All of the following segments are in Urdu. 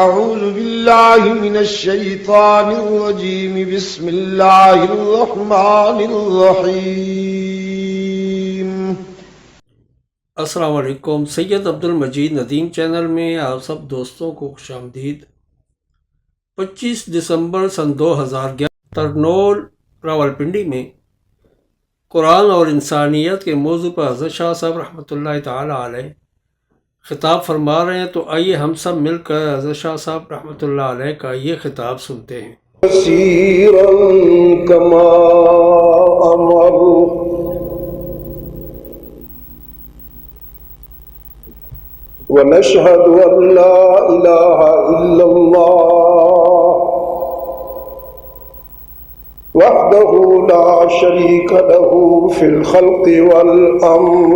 أعوذ بالله من الشيطان الرجيم بسم الله الرحمن الرحيم السلام علیکم۔ سید عبد المجید ندیم چینل میں آپ سب دوستوں کو خوش آمدید۔ 25 دسمبر سن 2011 ترنول راولپنڈی میں قرآن اور انسانیت کے موضوع پر حضرت شاہ صاحب رحمۃ اللہ تعالی علیہ خطاب فرما رہے ہیں، تو آئیے ہم سب مل کر حضرت شاہ صاحب رحمۃ اللہ علیہ کا یہ خطاب سنتے ہیں۔ بصيرا كما أمر ونشهد أن لا إله إلا الله وحده لا شريك له في الخلق والأمر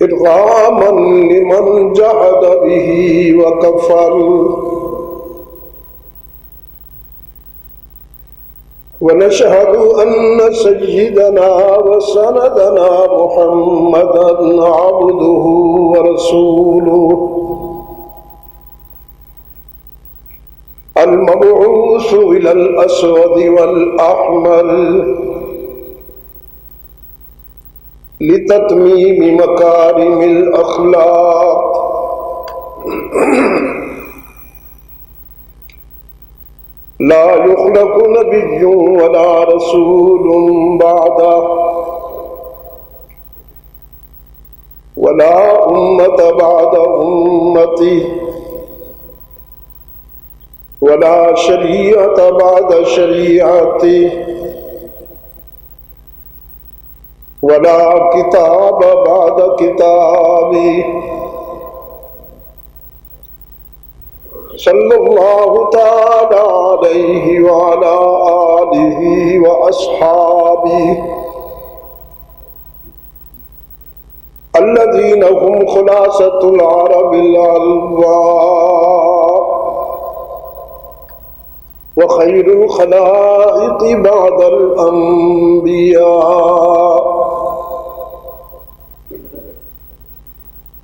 إرغاما لمن جحد به وكفر ونشهد أن سيدنا وسندنا محمدا عبده ورسوله المبعوث إلى الأسود والأحمر لتتميم مكارم الأخلاق لا يخلق نبي ولا رسول بعده ولا أمة بعد أمته ولا شريعة بعد شريعته ولا كتاب بعد كتابه صلى الله تعالى عليه وعلى آله وأصحابه الذين هم خلاصة العرب الألواء وخير الخلائق بعد الأنبياء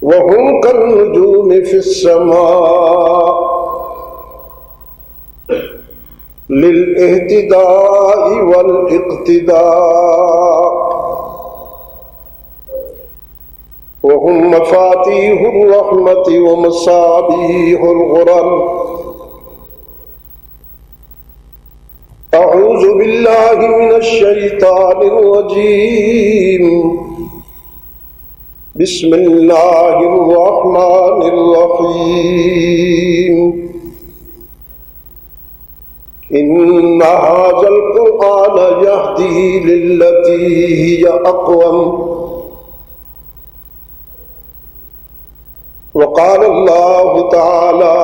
وهم كالنجوم في السماء للاهتداء والاقتداء وهم مفاتيح الرحمة ومصابيح الغرر أعوذ بالله من الشيطان الرجيم بسم الله الرحمن الرحيم إن هذا القرآن يهدي للتي هي أقوم وقال الله تعالى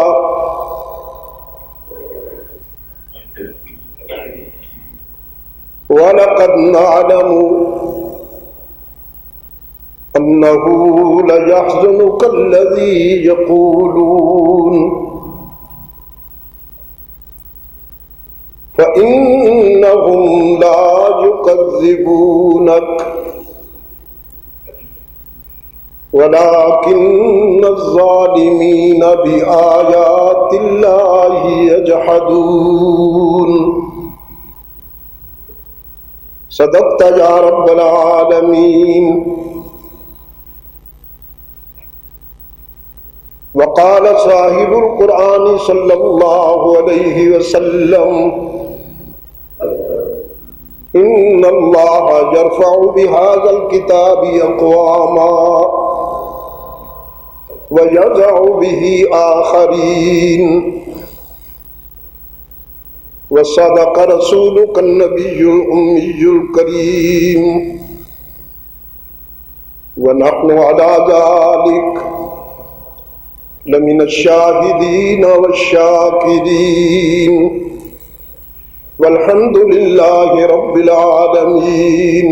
وَلَقَدْ نَعْلَمُ أَنَّهُ لَيَحْزُنُكَ الَّذِي يَقُولُونَ فَإِنَّهُمْ لَا يُكَذِّبُونَكَ وَلَكِنَّ الظَّالِمِينَ بِآيَاتِ اللَّهِ يَجْحَدُونَ صدقت یا رب العالمین۔ وقال صاحب القرآن صلی اللہ علیہ وسلم ان اللہ یرفع بهذا الكتاب اقواما ویضع به آخرین وصدق رسولك النبي الأمي الكريم ونحن على ذلك لمن الشاهدين والشاكرين والحمد لله رب العالمين۔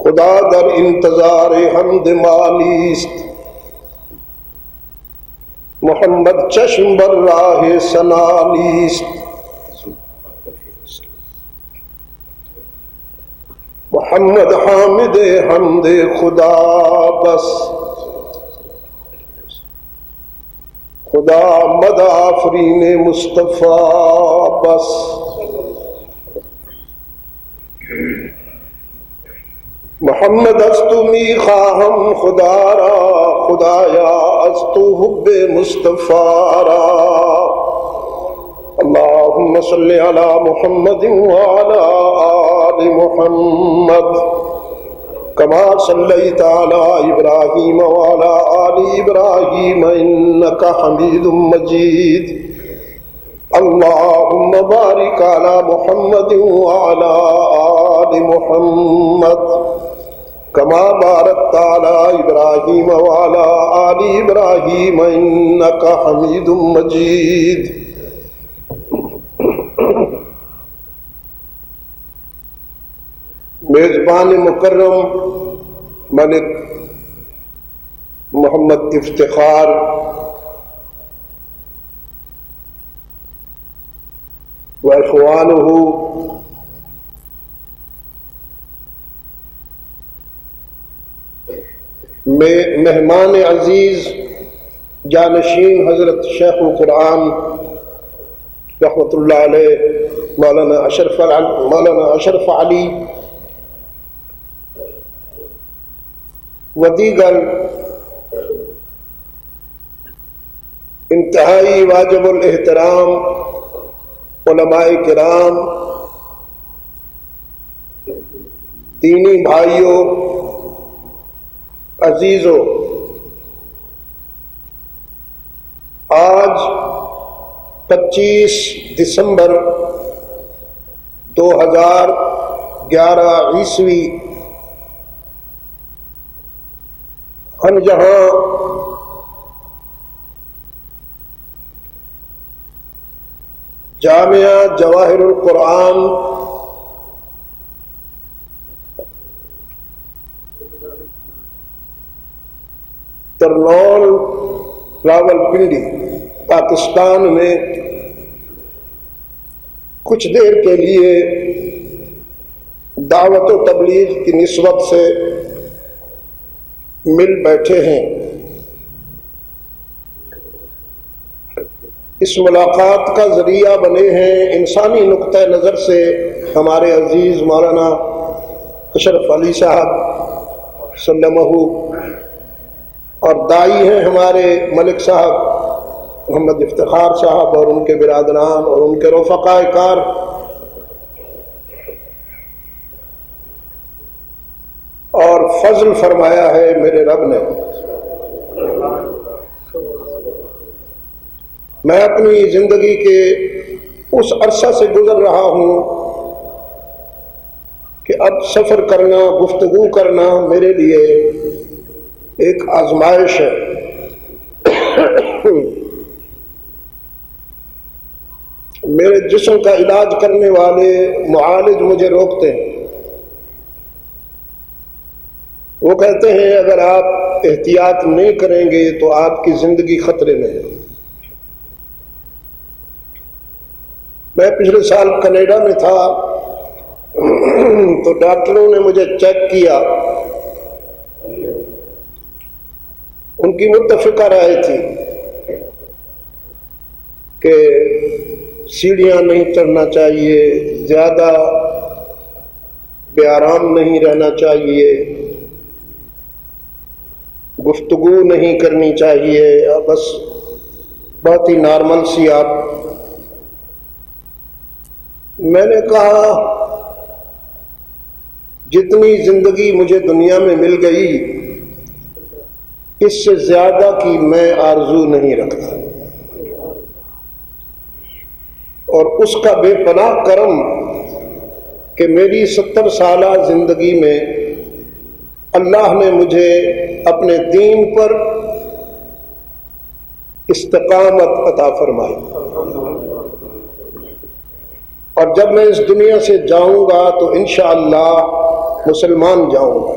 خدا در انتظار حمد مانیست، محمد چشم بر راہ ثنا نیست۔ محمد حامد حمد خدا بس، خدا مد آفرین مصطفیٰ بس محمد استو می خواہم خدا را خدایا استو حب مصطفیٰ را اللہم صلی علی محمد وعلی آل محمد کما صلیت علی ابراہیم وعلی آل ابراہیم انکا حمید مجید اللہم بارک علی محمد وعلی آل محمد کما بارکت علی ابراہیم وعلی آل ابراہیم انکا حمید مجید میزبان مکرم ملک محمد افتخار و اخوانہ مہمان عزیز جانشین حضرت شیخ القرآن رحمۃ اللہ علیہ مولانا اشرف علی و دیگر انتہائی واجب الاحترام علماء کرام، دینی بھائیوں، عزیزوں، آج 25 دسمبر 2011 عیسوی ہم جہاں جامعہ جواہر القرآن ترنول راولپنڈی پاکستان میں کچھ دیر کے لیے دعوت و تبلیغ کی نسبت سے مل بیٹھے ہیں۔ اس ملاقات کا ذریعہ بنے ہیں انسانی نقطہ نظر سے ہمارے عزیز مولانا اشرف علی صاحب سلمہ، اور داعی ہیں ہمارے ملک صاحب محمد افتخار صاحب اور ان کے برادران اور ان کے رفقاء کار۔ اور فضل فرمایا ہے میرے رب نے، میں اپنی زندگی کے اس عرصہ سے گزر رہا ہوں کہ اب سفر کرنا، گفتگو کرنا میرے لیے ایک آزمائش ہے۔ میرے جسم کا علاج کرنے والے معالج مجھے روکتے ہیں، وہ کہتے ہیں اگر آپ احتیاط نہیں کریں گے تو آپ کی زندگی خطرے میں ہے۔ میں پچھلے سال کینیڈا میں تھا تو ڈاکٹروں نے مجھے چیک کیا، ان کی متفقہ رائے تھی کہ سیڑھیاں نہیں چڑھنا چاہیے، زیادہ بے آرام نہیں رہنا چاہیے، گفتگو نہیں کرنی چاہیے، بس بہت ہی نارمل سی آپ۔ میں نے کہا جتنی زندگی مجھے دنیا میں مل گئی اس سے زیادہ کی میں آرزو نہیں رکھتا، اور اس کا بے پناہ کرم کہ میری 70 سالہ زندگی میں اللہ نے مجھے اپنے دین پر استقامت عطا فرمائی، اور جب میں اس دنیا سے جاؤں گا تو انشاءاللہ مسلمان جاؤں گا۔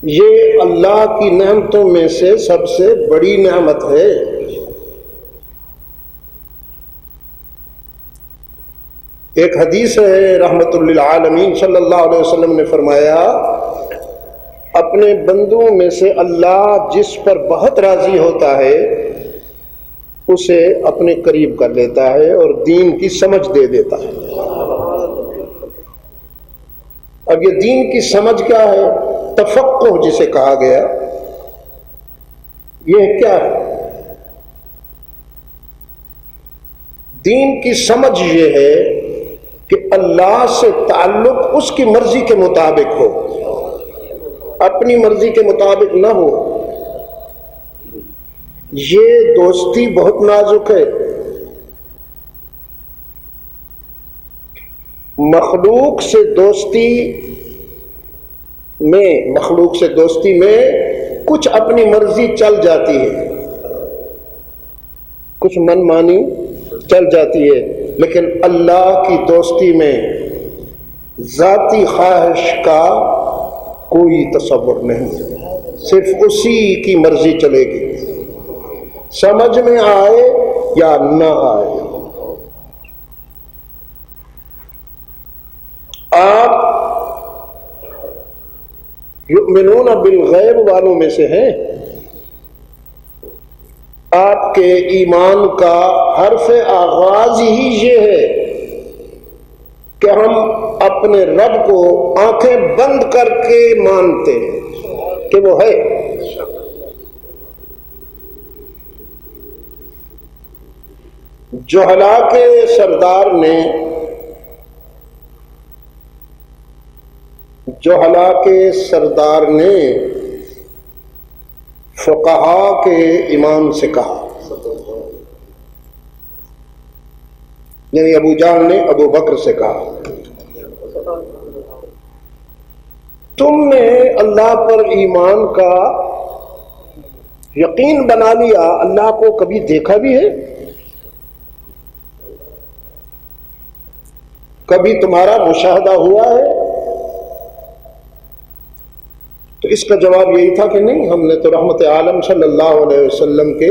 یہ اللہ کی نعمتوں میں سے سب سے بڑی نعمت ہے۔ ایک حدیث ہے، رحمت للعالمین صلی اللہ علیہ وسلم نے فرمایا، اپنے اپنے بندوں میں سے اللہ جس پر بہت راضی ہوتا ہے اسے اپنے قریب کر لیتا ہے اور دین کی سمجھ دے دیتا ہے۔ اب یہ دین کی سمجھ کیا ہے؟ تفقہ جسے کہا گیا، یہ کیا ہے؟ دین کی سمجھ یہ ہے کہ اللہ سے تعلق اس کی مرضی کے مطابق ہو، اپنی مرضی کے مطابق نہ ہو۔ یہ دوستی بہت نازک ہے۔ مخلوق سے دوستی میں کچھ اپنی مرضی چل جاتی ہے، کچھ من مانی چل جاتی ہے، لیکن اللہ کی دوستی میں ذاتی خواہش کا کوئی تصور نہیں، صرف اسی کی مرضی چلے گی، سمجھ میں آئے یا نہ آئے۔ آپ یؤمنون بالغیب والوں میں سے ہیں۔ آپ کے ایمان کا حرف آغاز ہی یہ ہے کہ ہم اپنے رب کو آنکھیں بند کر کے مانتے ہیں کہ وہ ہے۔ جہلا کے سردار نے فقہا کے امام سے کہا، یعنی ابو جہل نے ابو بکر سے کہا، تم نے اللہ پر ایمان کا یقین بنا لیا، اللہ کو کبھی دیکھا بھی ہے؟ کبھی تمہارا مشاہدہ ہوا ہے؟ تو اس کا جواب یہی تھا کہ نہیں، ہم نے تو رحمت عالم صلی اللہ علیہ وسلم کے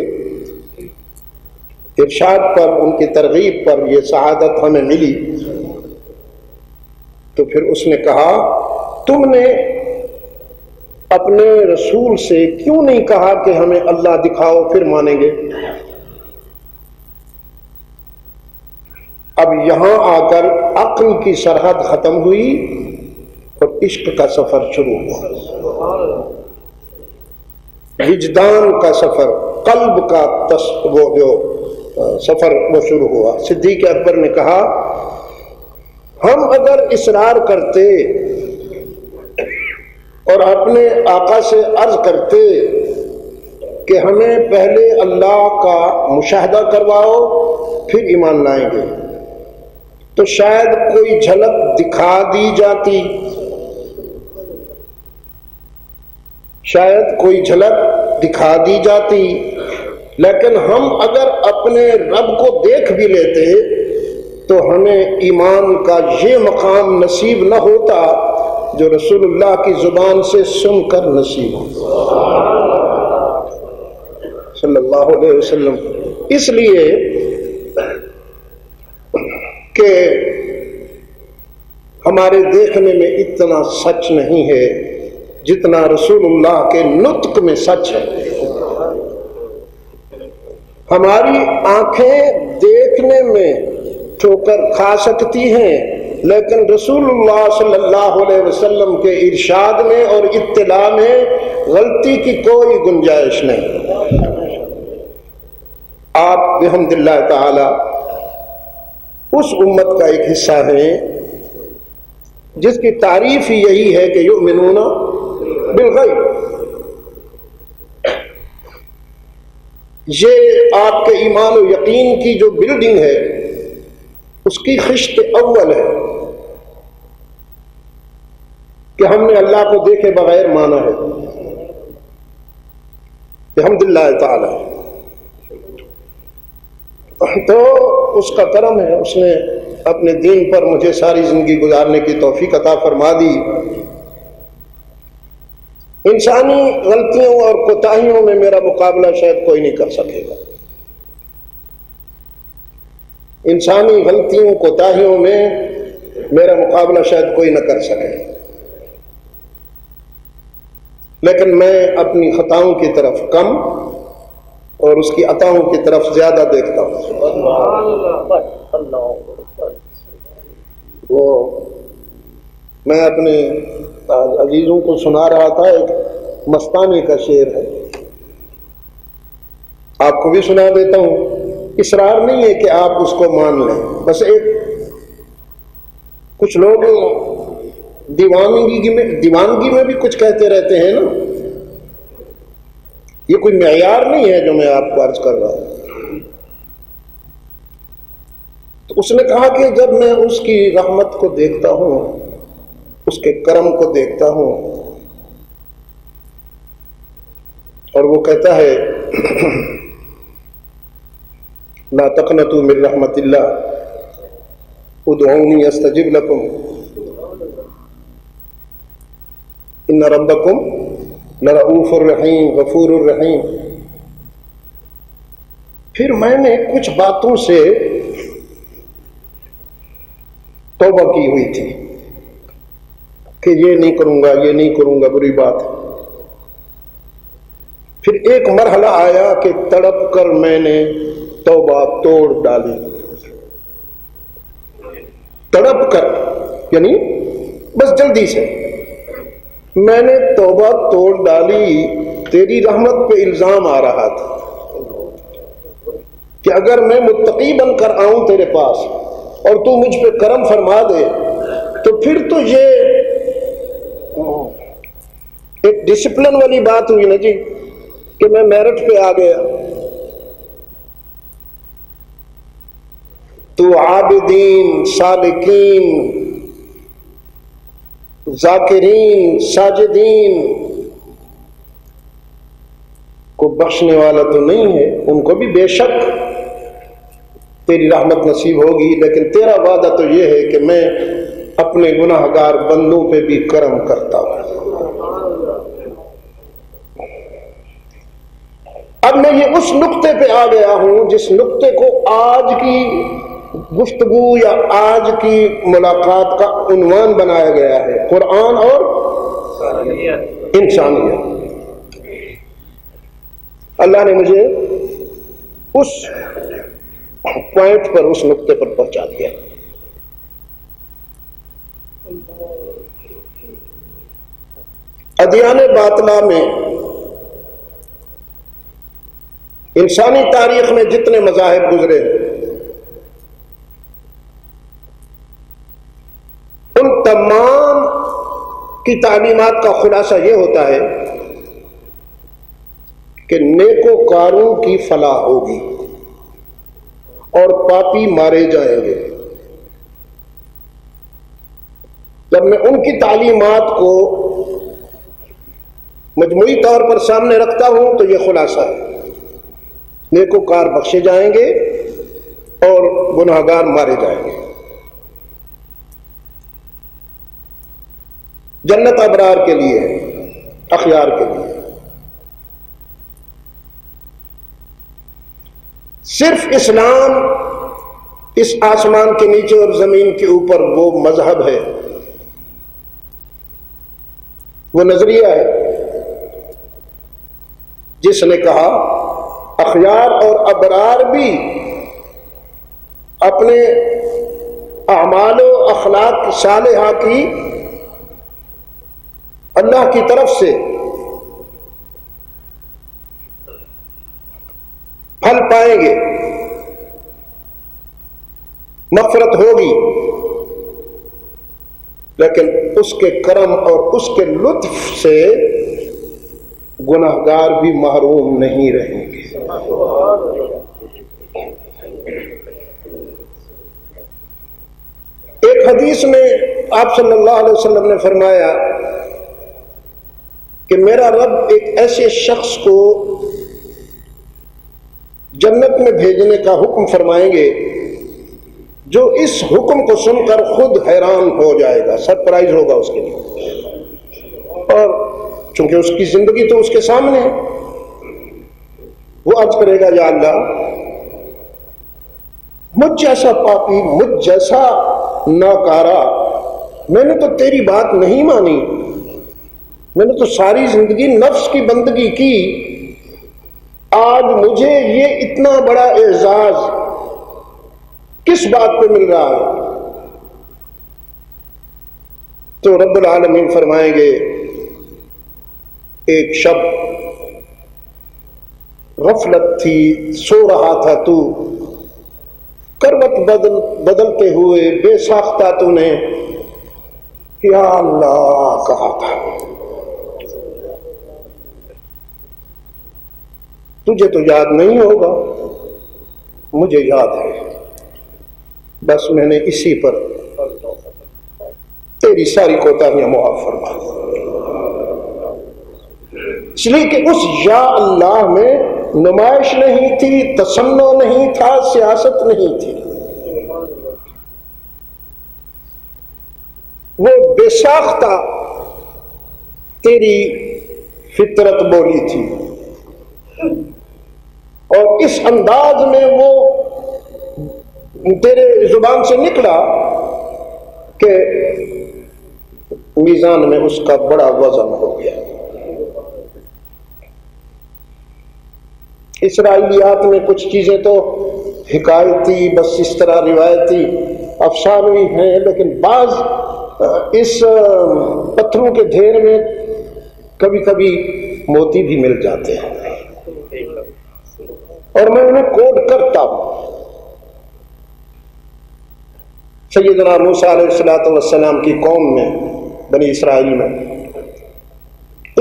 ارشاد پر، ان کی ترغیب پر یہ سعادت ہمیں ملی۔ تو پھر اس نے کہا، تم نے اپنے رسول سے کیوں نہیں کہا کہ ہمیں اللہ دکھاؤ پھر مانیں گے؟ اب یہاں آ کر عقل کی سرحد ختم ہوئی اور عشق کا سفر شروع ہوا، وجدان کا سفر، قلب کا سفر وہ شروع ہوا۔ صدیق اکبر نے کہا، ہم اگر اصرار کرتے اور اپنے آقا سے عرض کرتے کہ ہمیں پہلے اللہ کا مشاہدہ کرواؤ پھر ایمان لائیں گے، تو شاید کوئی جھلک دکھا دی جاتی، لیکن ہم اگر اپنے رب کو دیکھ بھی لیتے تو ہمیں ایمان کا یہ مقام نصیب نہ ہوتا جو رسول اللہ کی زبان سے سن کر نصیب ہوتا صلی اللہ علیہ وسلم۔ اس لیے کہ ہمارے دیکھنے میں اتنا سچ نہیں ہے جتنا رسول اللہ کے نطق میں سچ ہے۔ ہماری آنکھیں دیکھنے میں ٹھوکر کھا سکتی ہیں، لیکن رسول اللہ صلی اللہ علیہ وسلم کے ارشاد میں اور اطلاع میں غلطی کی کوئی گنجائش نہیں۔ آپ بحمد اللہ تعالی اس امت کا ایک حصہ ہیں جس کی تعریف ہی یہی ہے کہ یؤمنون بالغیب۔ یہ آپ کے ایمان و یقین کی جو بلڈنگ ہے اس کی خشت اول ہے کہ ہم نے اللہ کو دیکھے بغیر مانا ہے الحمدللہ تعالی۔ تو اس کا کرم ہے، اس نے اپنے دین پر مجھے ساری زندگی گزارنے کی توفیق عطا فرما دی۔ انسانی غلطیوں اور کوتاہیوں میں میرا مقابلہ شاید کوئی نہیں کر سکے گا، انسانی غلطیوں کوتاہیوں میں میرا مقابلہ شاید کوئی نہ کر سکے، لیکن میں اپنی خطاؤں کی طرف کم اور اس کی عطاؤں کی طرف زیادہ دیکھتا ہوں. وہ میں اپنے عزیزوں کو سنا رہا تھا، ایک مستانی کا شعر ہے، آپ کو بھی سنا دیتا ہوں. اصرار نہیں ہے کہ آپ اس کو مان لیں، بس ایک کچھ لوگ دیوانگی میں بھی کچھ کہتے رہتے ہیں نا، یہ کوئی معیار نہیں ہے جو میں آپ کو عرض کر رہا ہوں. تو اس نے کہا کہ جب میں اس کی رحمت کو دیکھتا ہوں، اس کے کرم کو دیکھتا ہوں، اور وہ کہتا ہے لا تقنطوا من رحمت اللہ ادعونی استجب لکم ان ربکم لرؤوف الرحیم غفور الرحیم. پھر میں نے کچھ باتوں سے توبہ کی ہوئی تھی کہ یہ نہیں کروں گا، یہ نہیں کروں گا، بری بات ہے. پھر ایک مرحلہ آیا کہ تڑپ کر میں نے توبہ توڑ ڈالی. تڑپ کر یعنی بس جلدی سے میں نے توبہ توڑ ڈالی. تیری رحمت پہ الزام آ رہا تھا کہ اگر میں متقی بن کر آؤں تیرے پاس اور تو مجھ پہ کرم فرما دے تو پھر تو یہ ایک ڈسپلن والی بات ہوئی نا جی کہ میں میرٹ پہ آ گیا. تو عابدین، سالکین، ذاکرین، ساجدین کو بخشنے والا تو نہیں ہے، ان کو بھی بے شک تیری رحمت نصیب ہوگی، لیکن تیرا وعدہ تو یہ ہے کہ میں اپنے گناہ گار بندوں پہ بھی کرم کرتا ہوں. اب میں یہ اس نقطے پہ آ گیا ہوں جس نقطے کو آج کی گفتگو یا آج کی ملاقات کا عنوان بنایا گیا ہے، قرآن اور انسانیت. اللہ نے مجھے اس پوائنٹ پر، اس نقطے پر پہنچا دیا. ادیان باطلہ میں انسانی تاریخ میں جتنے مذاہب گزرے ان تمام کی تعلیمات کا خلاصہ یہ ہوتا ہے کہ نیکوکاروں کی فلاح ہوگی اور پاپی مارے جائیں گے. جب میں ان کی تعلیمات کو مجموعی طور پر سامنے رکھتا ہوں تو یہ خلاصہ ہے، نیکوکار بخشے جائیں گے اور گناہگار مارے جائیں گے. جنت ابرار کے لیے ہے، اخیار کے لیے. صرف اسلام اس آسمان کے نیچے اور زمین کے اوپر وہ مذہب ہے، وہ نظریہ ہے جس نے کہا اخیار اور ابرار بھی اپنے اعمال و اخلاق صالحہ کی اللہ کی طرف سے پھل پائیں گے، مغفرت ہوگی، لیکن اس کے کرم اور اس کے لطف سے گناہگار بھی محروم نہیں رہیں گے. ایک حدیث میں آپ صلی اللہ علیہ وسلم نے فرمایا کہ میرا رب ایک ایسے شخص کو جنت میں بھیجنے کا حکم فرمائیں گے جو اس حکم کو سن کر خود حیران ہو جائے گا، سرپرائز ہوگا اس کے لیے، اور چونکہ اس کی زندگی تو اس کے سامنے ہے، وہ عرض کرے گا یا اللہ مجھ جیسا پاپی، مجھ جیسا ناکارہ، میں نے تو تیری بات نہیں مانی، میں نے تو ساری زندگی نفس کی بندگی کی، آج مجھے یہ اتنا بڑا اعزاز کس بات پہ مل رہا ہے؟ تو رب العالمین فرمائیں گے ایک شب غفلت تھی، سو رہا تھا تو، کروٹ بدلتے ہوئے بے ساختہ تو نے یا اللہ کہا تھا۔ تجھے تو یاد نہیں ہوگا، مجھے یاد ہے، بس میں نے اسی پر تیری ساری کوتاہیاں معاف فرما دی۔ اس لیے کہ اس یا اللہ میں نمائش نہیں تھی، تصنع نہیں تھا، سیاست نہیں تھی، وہ بے ساختہ تیری فطرت بولی تھی، اور اس انداز میں وہ تیرے زبان سے نکلا کہ میزان میں اس کا بڑا وزن ہو گیا۔ اسرائیلیات میں کچھ چیزیں تو حکایتی، بس اس طرح روایتی افسانوی ہیں، لیکن بعض اس پتھروں کے ڈھیر میں کبھی کبھی موتی بھی مل جاتے ہیں، اور میں انہیں کوڈ کرتا ہوں۔ سیدنا موسیٰ علیہ السلام کی قوم میں، بنی اسرائیل میں،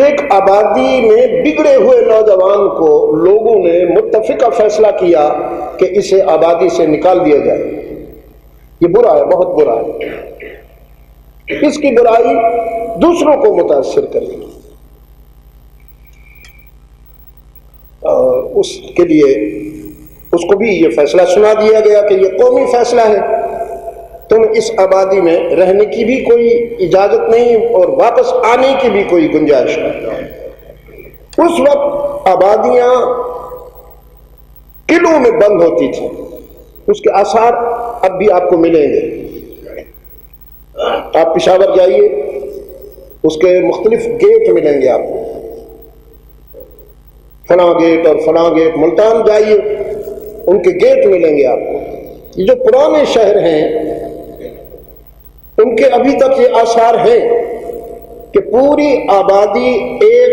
ایک آبادی میں بگڑے ہوئے نوجوان کو لوگوں نے متفقہ فیصلہ کیا کہ اسے آبادی سے نکال دیا جائے۔ یہ برا ہے، بہت برا ہے، اس کی برائی دوسروں کو متاثر کرے گی، اور اس کے لیے اس کو بھی یہ فیصلہ سنا دیا گیا کہ یہ قومی فیصلہ ہے، تم اس آبادی میں رہنے کی بھی کوئی اجازت نہیں اور واپس آنے کی بھی کوئی گنجائش نہیں۔ اس وقت آبادیاں قلعوں میں بند ہوتی تھیں، اس کے آثار اب بھی آپ کو ملیں گے۔ آپ پشاور جائیے، اس کے مختلف گیٹ ملیں گے آپ کو، فلاں گیٹ اور فلاں گیٹ۔ ملتان جائیے، ان کے گیٹ ملیں گے آپ کو۔ یہ جو پرانے شہر ہیں ان کے ابھی تک یہ آثار ہیں کہ پوری آبادی ایک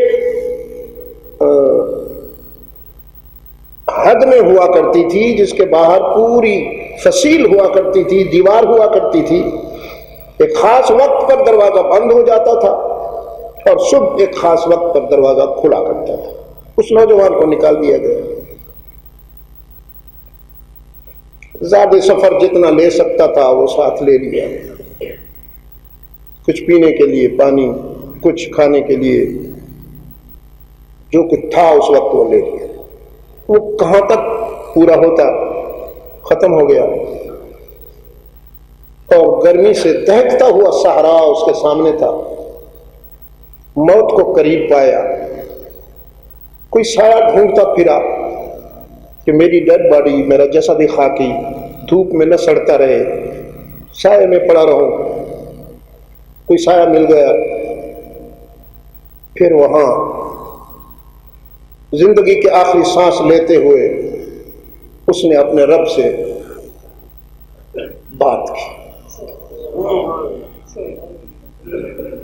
حد میں ہوا کرتی تھی، جس کے باہر پوری فصیل ہوا کرتی تھی، دیوار ہوا کرتی تھی۔ ایک خاص وقت پر دروازہ بند ہو جاتا تھا اور صبح ایک خاص وقت پر دروازہ کھلا کرتا تھا۔ اس نوجوان کو نکال دیا گیا، زیادہ سفر جتنا لے سکتا تھا وہ ساتھ لے لیا، کچھ پینے کے لیے پانی، کچھ کھانے کے لیے جو کچھ تھا اس وقت وہ لے لیا۔ وہ کہاں تک پورا ہوتا، ختم ہو گیا، اور گرمی سے دہکتا ہوا صحرا اس کے سامنے تھا۔ موت کو قریب پایا، کوئی سایہ ڈھونڈتا پھرا کہ میری ڈیڈ باڈی، میرا جسد خاکی دھوپ میں نہ سڑتا رہے، سائے میں پڑا رہوں۔ کوئی سایہ مل گیا، پھر وہاں زندگی کے آخری سانس لیتے ہوئے اس نے اپنے رب سے بات کی،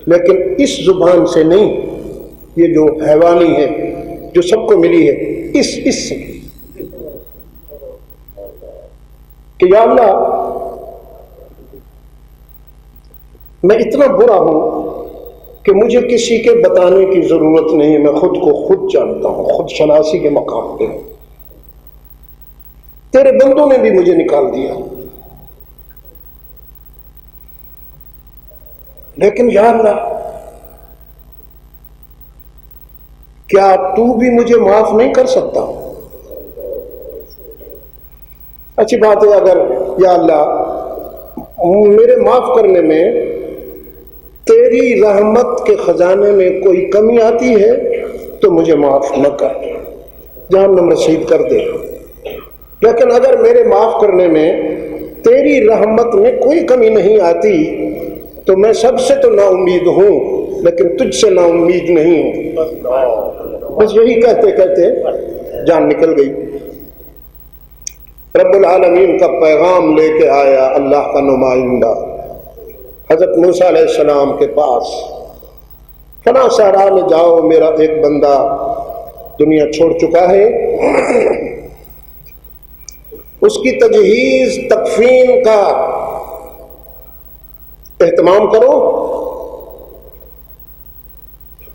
لیکن اس زبان سے نہیں، یہ جو حیوانی ہے جو سب کو ملی ہے، اس سے کہ یا اللہ میں اتنا برا ہوں کہ مجھے کسی کے بتانے کی ضرورت نہیں، میں خود کو خود جانتا ہوں، خود شناسی کے مقام پہ ہوں۔ تیرے بندوں نے بھی مجھے نکال دیا، لیکن یا اللہ کیا تو بھی مجھے معاف نہیں کر سکتا؟ اچھی بات ہے، اگر یا اللہ میرے معاف کرنے میں تیری رحمت کے خزانے میں کوئی کمی آتی ہے تو مجھے معاف نہ کر، جہنم رسید کر دے۔ لیکن اگر میرے معاف کرنے میں تیری رحمت میں کوئی کمی نہیں آتی تو میں سب سے تو نا امید ہوں، لیکن تجھ سے نا امید نہیں ہوں۔ بس یہی کہتے کہتے جان نکل گئی۔ رب العالمین کا پیغام لے کے آیا اللہ کا نمائندہ حضرت موسیٰ علیہ السلام کے پاس، فلاں صحرا میں جاؤ، میرا ایک بندہ دنیا چھوڑ چکا ہے، اس کی تجہیز تکفین کا اہتمام کرو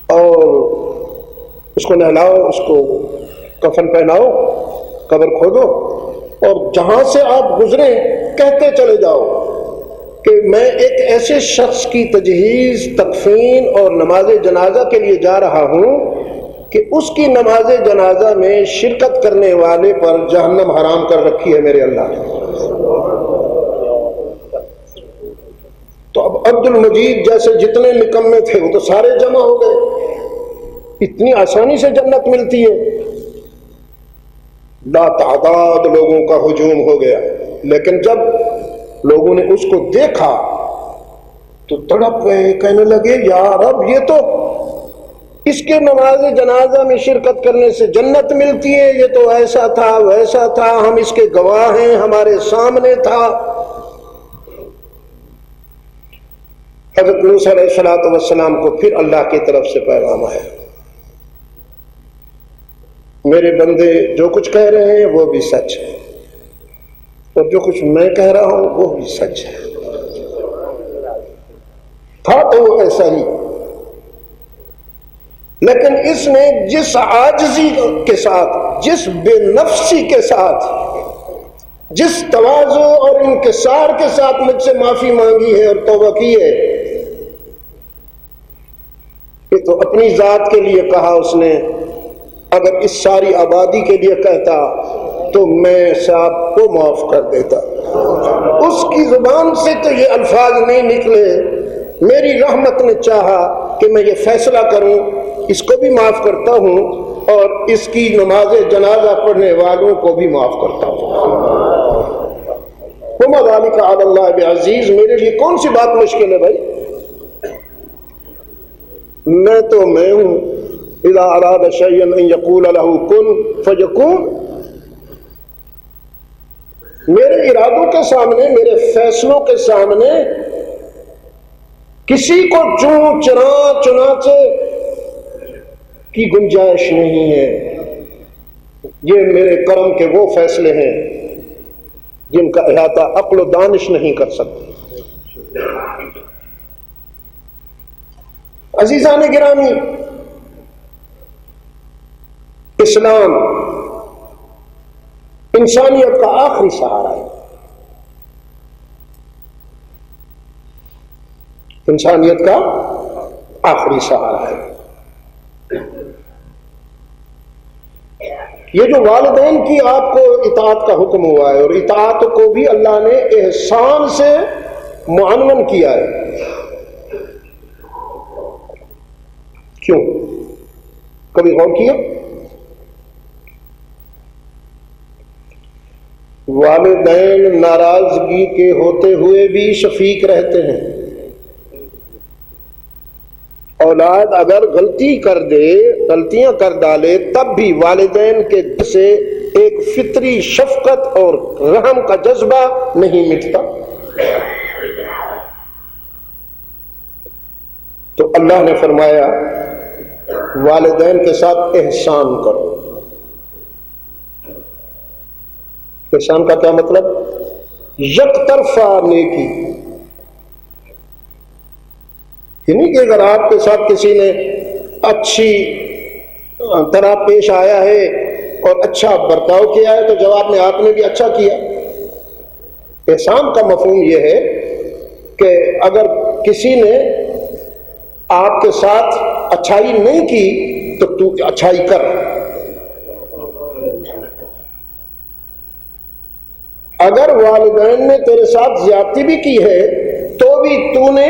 اور اس کو نہلاؤ، اس کو کفن پہناؤ، قبر کھودو، اور جہاں سے آپ گزریں کہتے چلے جاؤ کہ میں ایک ایسے شخص کی تجہیز، تکفین اور نماز جنازہ کے لیے جا رہا ہوں کہ اس کی نماز جنازہ میں شرکت کرنے والے پر جہنم حرام کر رکھی ہے میرے اللہ نے۔ تو اب عبد المجید جیسے جتنے نکمے تھے وہ تو سارے جمع ہو گئے، اتنی آسانی سے جنت ملتی ہے؟ لا تعداد لوگوں کا ہجوم ہو گیا، لیکن جب لوگوں نے اس کو دیکھا تو تڑپ گئے، کہنے لگے یا رب، یہ تو اس کے نماز جنازہ میں شرکت کرنے سے جنت ملتی ہے، یہ تو ایسا تھا ویسا تھا، ہم اس کے گواہ ہیں، ہمارے سامنے تھا۔ حضرت موسیٰ علیہ السلام کو پھر اللہ کی طرف سے پیغام آیا، میرے بندے جو کچھ کہہ رہے ہیں وہ بھی سچ ہے، اور جو کچھ میں کہہ رہا ہوں وہ بھی سچ ہے۔ تھا تو وہ ایسا ہی، لیکن اس نے جس عاجزی کے ساتھ، جس بے نفسی کے ساتھ، جس تواضع اور انکسار کے ساتھ مجھ سے معافی مانگی ہے اور توبہ کی ہے، یہ تو اپنی ذات کے لیے کہا اس نے، اگر اس ساری آبادی کے لیے کہتا تو میں صاحب کو معاف کر دیتا۔ اس کی زبان سے تو یہ الفاظ نہیں نکلے، میری رحمت نے چاہا کہ میں یہ فیصلہ کروں، اس کو بھی معاف کرتا ہوں اور اس کی نماز جنازہ پڑھنے والوں کو بھی معاف کرتا ہوں۔ وما ذلک علی اللہ بعزیز، میرے لیے کون سی بات مشکل ہے بھائی؟ میں تو میں ہوں، اذا اراد شیئا ان یقول له کن فیکون۔ میرے ارادوں کے سامنے، میرے فیصلوں کے سامنے کسی کو چون چنانچہ کی گنجائش نہیں ہے۔ یہ میرے کرم کے وہ فیصلے ہیں جن کا احاطہ عقل و دانش نہیں کر سکتے۔ عزیزان گرامی، اسلام انسانیت کا آخری سہارا ہے، انسانیت کا آخری سہارا ہے۔ یہ جو والدین کی آپ کو اطاعت کا حکم ہوا ہے، اور اطاعت کو بھی اللہ نے احسان سے معنون کیا ہے، کیوں؟ کبھی غور کیا؟ والدین ناراضگی کے ہوتے ہوئے بھی شفیق رہتے ہیں۔ اولاد اگر غلطی کر دے، غلطیاں کر ڈالے، تب بھی والدین کے دل سے ایک فطری شفقت اور رحم کا جذبہ نہیں مٹتا۔ تو اللہ نے فرمایا والدین کے ساتھ احسان کرو۔ احسان کا کیا مطلب؟ یک طرفہ نیکی، یعنی کہ اگر آپ کے ساتھ کسی نے اچھی طرح پیش آیا ہے اور اچھا برتاؤ کیا ہے تو جواب میں آپ نے بھی اچھا کیا۔ احسان کا مفہوم یہ ہے کہ اگر کسی نے آپ کے ساتھ اچھائی نہیں کی تو تو اچھائی کر، اگر والدین نے تیرے ساتھ زیادتی بھی کی ہے تو بھی تو نے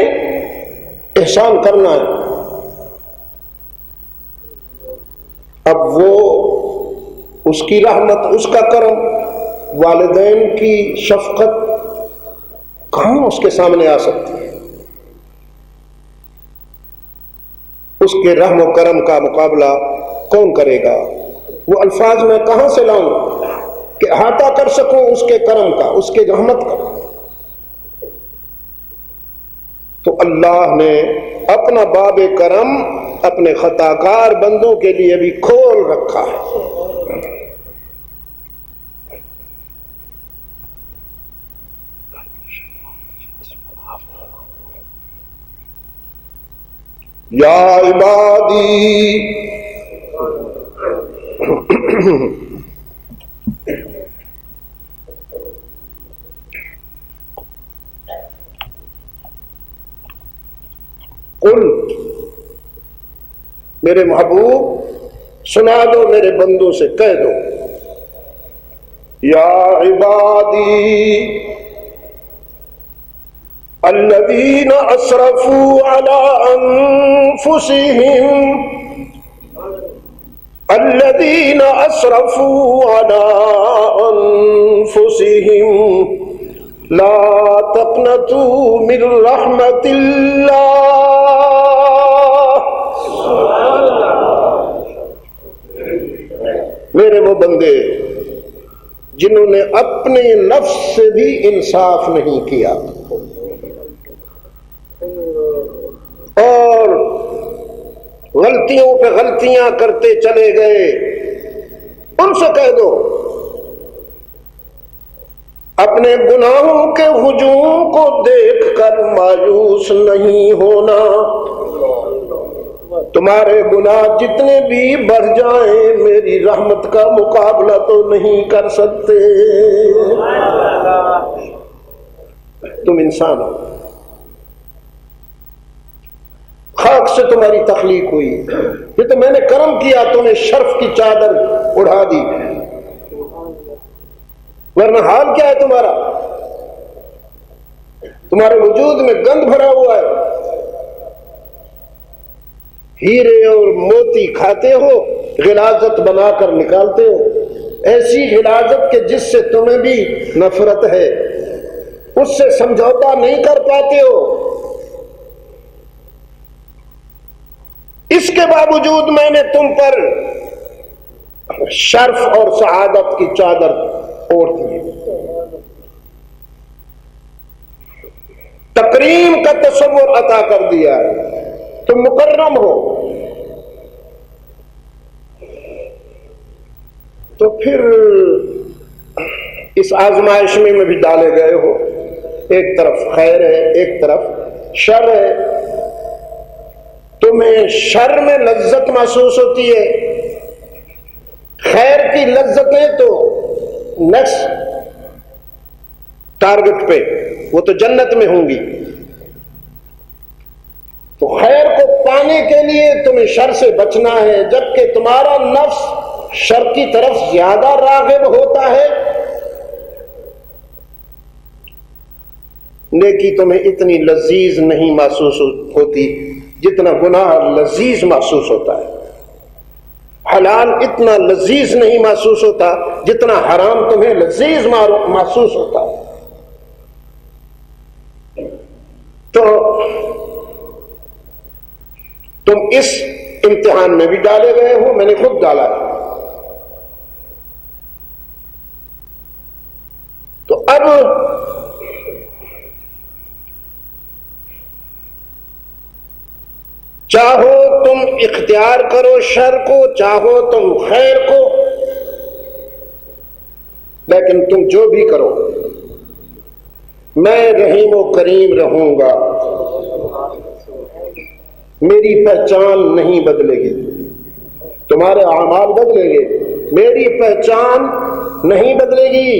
احسان کرنا ہے۔ اب وہ اس کی رحمت، اس کا کرم، والدین کی شفقت کہاں اس کے سامنے آ سکتی ہے؟ اس کے رحم و کرم کا مقابلہ کون کرے گا؟ وہ الفاظ میں کہاں سے لاؤں کہ احاطہ کر سکوں اس کے کرم کا، اس کے رحمت کا؟ تو اللہ نے اپنا باب کرم اپنے خطا کار بندوں کے لیے بھی کھول رکھا ہے۔ یا عبادی قل، میرے محبوب سنا دو، میرے بندوں سے کہہ دو، یا عبادی الذین اسرفوا علی انفسہم لا تقنطوا من رحمت اللہ۔ میرے وہ بندے جنہوں نے اپنے نفس سے بھی انصاف نہیں کیا اور غلطیوں پہ غلطیاں کرتے چلے گئے، ان سے کہہ دو اپنے گناہوں کے ہجوم کو دیکھ کر مایوس نہیں ہونا، تمہارے گناہ جتنے بھی بڑھ جائیں میری رحمت کا مقابلہ تو نہیں کر سکتے۔ تم انسان ہو، خاک سے تمہاری تخلیق ہوئی، یہ تو میں نے کرم کیا، تمہیں شرف کی چادر اڑا دی، ورنہ حال کیا ہے تمہارا؟ تمہارے وجود میں گند بھرا ہوا ہے، ہیرے اور موتی کھاتے ہو، غلاظت بنا کر نکالتے ہو، ایسی غلاظت کہ جس سے تمہیں بھی نفرت ہے، اس سے سمجھوتا نہیں کر پاتے ہو، اس کے باوجود میں نے تم پر شرف اور سعادت کی چادر اوڑھ دی، تکریم کا تصور عطا کر دیا ہے، تم مکرم ہو، تو پھر اس آزمائش میں بھی ڈالے گئے ہو، ایک طرف خیر ہے ایک طرف شر ہے، تمہیں شر میں لذت محسوس ہوتی ہے، خیر کی لذتیں تو نیکسٹ ٹارگٹ پہ، وہ تو جنت میں ہوں گی، تو خیر کو پانے کے لیے تمہیں شر سے بچنا ہے، جبکہ تمہارا نفس شر کی طرف زیادہ راغب ہوتا ہے، نیکی تمہیں اتنی لذیذ نہیں محسوس ہوتی جتنا گناہ لذیذ محسوس ہوتا ہے، حلال اتنا لذیذ نہیں محسوس ہوتا جتنا حرام تمہیں لذیذ محسوس ہوتا ہے۔ تو تم اس امتحان میں بھی ڈالے گئے ہو، میں نے خود ڈالا ہے، تو اب چاہو تم اختیار کرو شر کو، چاہو تم خیر کو، لیکن تم جو بھی کرو میں رحیم و کریم رہوں گا، میری پہچان نہیں بدلے گی، تمہارے اعمال بدلیں گے، میری پہچان نہیں بدلے گی۔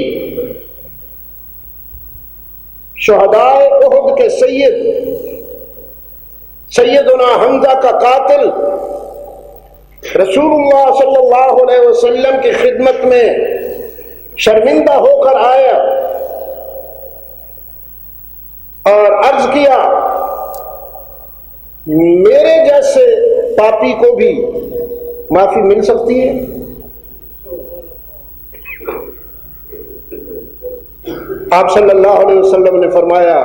شہدائے احد کے سیدنا حمزہ کا قاتل رسول اللہ صلی اللہ علیہ وسلم کی خدمت میں شرمندہ ہو کر آیا اور عرض کیا، میرے جیسے پاپی کو بھی معافی مل سکتی ہے؟ آپ صلی اللہ علیہ وسلم نے فرمایا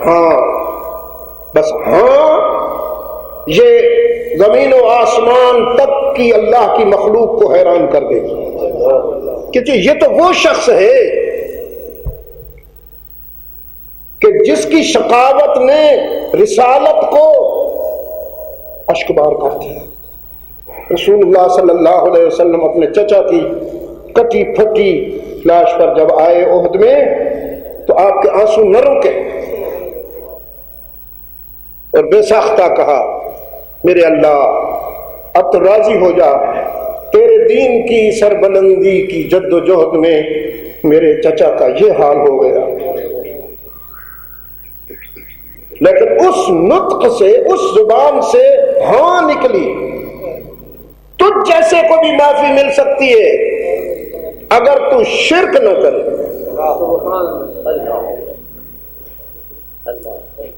ہاں، بس ہاں یہ زمین و آسمان تک کی اللہ کی مخلوق کو حیران کر دے گی، کہ یہ تو وہ شخص ہے کہ جس کی شقاوت نے رسالت کو اشکبار کر دیا۔ رسول اللہ صلی اللہ علیہ وسلم اپنے چچا کی کٹی پھٹی لاش پر جب آئے احد میں تو آپ کے آنسو نہ رکے اور بے ساختہ کہا، میرے اللہ اب تو راضی ہو جا، تیرے دین کی سربلندی کی جد و جہد میں میرے چچا کا یہ حال ہو گیا۔ لیکن اس نطق سے، اس زبان سے ہاں نکلی۔ تجھ جیسے کو بھی معافی مل سکتی ہے اگر تو شرک نہ کرے،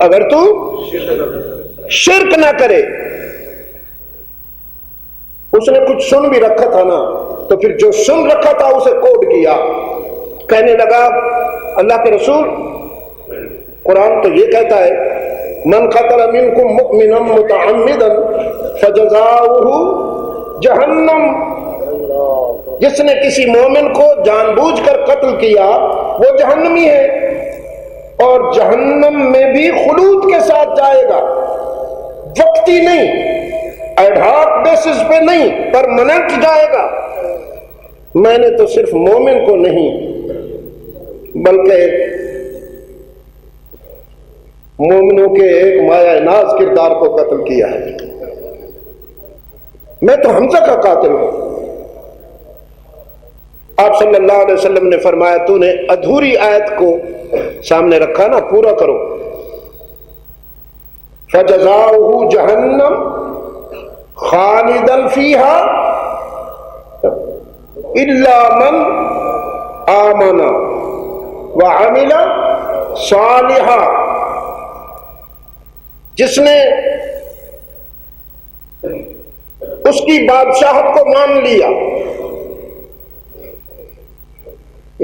اگر تو شرک نہ کرے۔ اس نے کچھ سن بھی رکھا تھا نا، تو پھر جو سن رکھا تھا اسے کوڈ کیا، کہنے لگا اللہ کے رسول قرآن تو یہ کہتا ہے من قتل منکم مؤمنا متعمدا فجزاؤہ جہنم، جس نے کسی مومن کو جان بوجھ کر قتل کیا وہ جہنمی ہے، اور جہنم میں بھی خلود کے ساتھ جائے گا، وقتی نہیں، ایڈ ہاک بیسس پہ نہیں، پرماننٹ جائے گا۔ میں نے تو صرف مومن کو نہیں بلکہ مومنوں کے ایک مایہ ناز کردار کو قتل کیا ہے، میں تو حمزہ کا قاتل ہوں۔ آپ صلی اللہ علیہ وسلم نے فرمایا تو نے ادھوری آیت کو سامنے رکھا نا، پورا کرو۔ فَجَزَاؤُهُ جَهَنَّمْ خَالِدًا فِيهَا إِلَّا مَنْ آمَنَ وَعَمِلَ صَالِحًا، جس نے اس کی بادشاہت کو مان لیا۔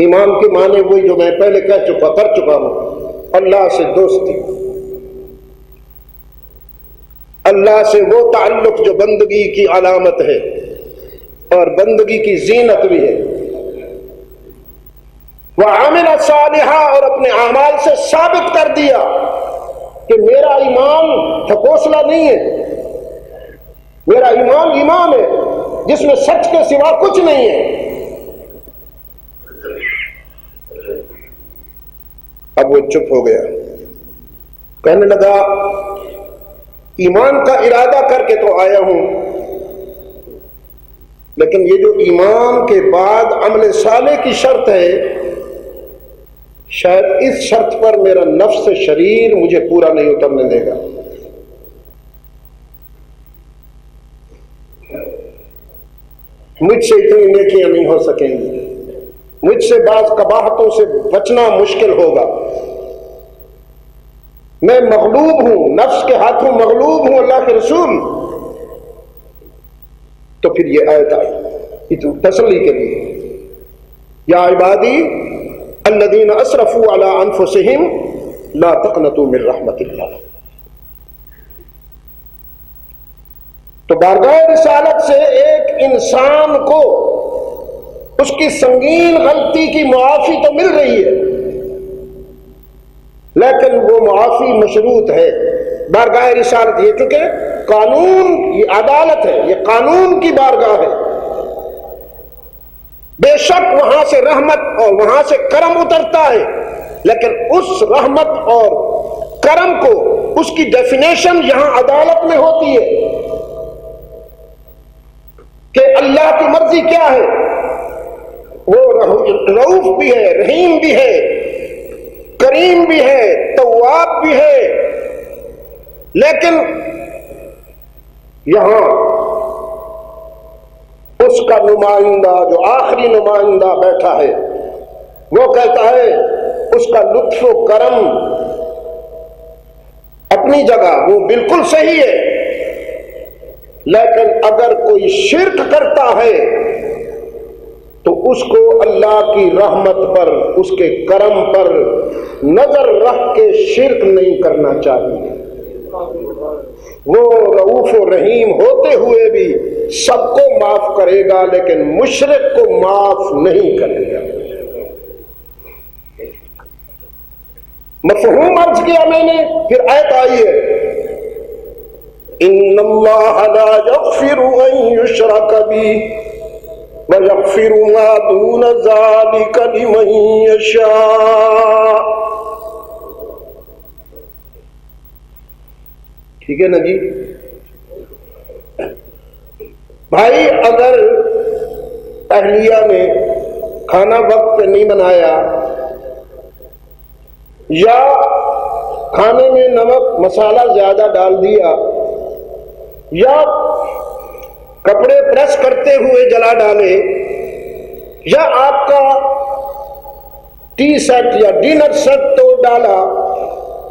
ایمان کے معنی وہی جو میں پہلے کر چکا ہوں، اللہ سے دوستی، اللہ سے وہ تعلق جو بندگی کی علامت ہے اور بندگی کی زینت بھی ہے۔ وَعَمِلَ صَالِحًا، اور اپنے اعمال سے ثابت کر دیا کہ میرا ایمان ٹھکوسلا نہیں ہے، میرا ایمان ایمان ہے جس میں سچ کے سوا کچھ نہیں ہے۔ اب وہ چپ ہو گیا، کہنے لگا ایمان کا ارادہ کر کے تو آیا ہوں، لیکن یہ جو ایمان کے بعد عمل صالح کی شرط ہے، شاید اس شرط پر میرا نفس شریر مجھے پورا نہیں اترنے دے گا۔ مجھ سے اتنی نیکیاں نہیں ہو سکیں گی، مجھ سے بعض قباحتوں سے بچنا مشکل ہوگا، میں مغلوب ہوں، نفس کے ہاتھوں مغلوب ہوں اللہ کے رسول۔ تو پھر یہ آیت آئی تسلی کے لیے، یا عبادی الذین اسرفوا علی انفسہم لا تقنطوا من رحمت اللہ۔ تو بارگاہ رسالت سے ایک انسان کو اس کی سنگین غلطی کی معافی تو مل رہی ہے، لیکن وہ معافی مشروط ہے۔ بارگاہ رسالت یہ چونکہ قانون، یہ عدالت ہے، یہ قانون کی بارگاہ ہے، بے شک وہاں سے رحمت اور وہاں سے کرم اترتا ہے، لیکن اس رحمت اور کرم کو، اس کی ڈیفینیشن یہاں عدالت میں ہوتی ہے کہ اللہ کی مرضی کیا ہے۔ وہ رؤوف بھی ہے، رحیم بھی ہے، کریم بھی ہے، تواب بھی ہے، لیکن یہاں اس کا نمائندہ جو آخری نمائندہ بیٹھا ہے وہ کہتا ہے اس کا لطف و کرم اپنی جگہ وہ بالکل صحیح ہے، لیکن اگر کوئی شرک کرتا ہے تو اس کو اللہ کی رحمت پر، اس کے کرم پر نظر رکھ کے شرک نہیں کرنا چاہیے۔ وہ رؤوف و رحیم ہوتے ہوئے بھی سب کو معاف کرے گا، لیکن مشرک کو معاف نہیں کرے گا۔ مفہوم عرض کیا میں نے، پھر آیت آئی ہے، ان اللہ لا یغفر ان یشرک بہ ویغفر ما دون ذلک لمن یشاء۔ ٹھیک ہے نا جی؟ بھائی اگر اہلیہ نے کھانا وقت پہ نہیں بنایا، یا کھانے میں نمک مسالہ زیادہ ڈال دیا، یا کپڑے پریس کرتے ہوئے جلا ڈالے، یا آپ کا ٹی سیٹ یا ڈنر سیٹ توڑ ڈالا،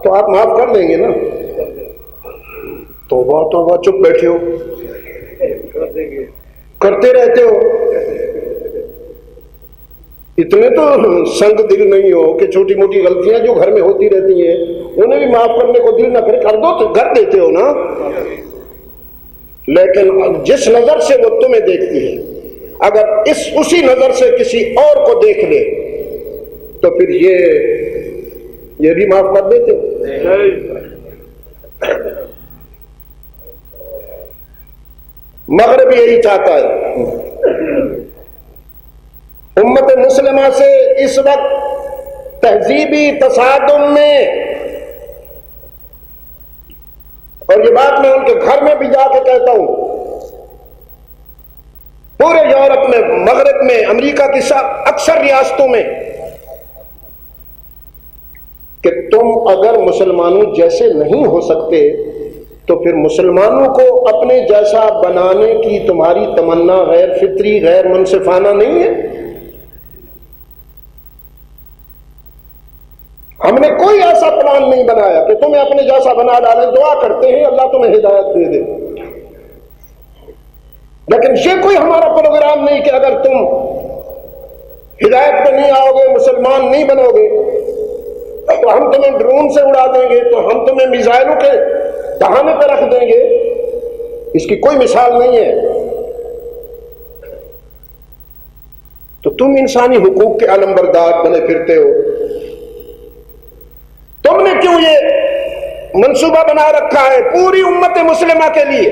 تو آپ معاف کر دیں گے نا؟ توبہ توبہ، چپ بیٹھے ہو، کرتے رہتے ہو، اتنے تو سنگ دل نہیں ہو کہ چھوٹی موٹی غلطیاں جو گھر میں ہوتی رہتی ہیں انہیں بھی معاف کرنے کو دل نہ کرے، کر دو تو کر دیتے ہو نا۔ لیکن جس نظر سے وہ تمہیں دیکھتی ہے، اگر اسی نظر سے کسی اور کو دیکھ لے تو پھر یہ بھی معاف کر دیتے ہو۔ مغرب یہی چاہتا ہے، امت مسلمہ سے اس وقت تہذیبی تصادم میں، اور یہ بات میں ان کے گھر میں بھی جا کے کہتا ہوں، پورے یورپ میں، مغرب میں، امریکہ کی اکثر ریاستوں میں، کہ تم اگر مسلمانوں جیسے نہیں ہو سکتے تو پھر مسلمانوں کو اپنے جیسا بنانے کی تمہاری تمنا غیر فطری، غیر منصفانہ نہیں ہے؟ ہم نے کوئی ایسا پلان نہیں بنایا کہ تمہیں اپنے جیسا بنا ڈالیں، دعا کرتے ہیں اللہ تمہیں ہدایت دے دے، لیکن یہ کوئی ہمارا پروگرام نہیں کہ اگر تم ہدایت پہ نہیں آؤ گے، مسلمان نہیں بنو گے، تو ہم تمہیں ڈرون سے اڑا دیں گے، تو ہم تمہیں میزائلوں کے دہانے پہ رکھ دیں گے۔ اس کی کوئی مثال نہیں ہے۔ تو تم انسانی حقوق کے علمبردار بنے پھرتے ہو، تم نے کیوں یہ منصوبہ بنا رکھا ہے پوری امت مسلمہ کے لیے،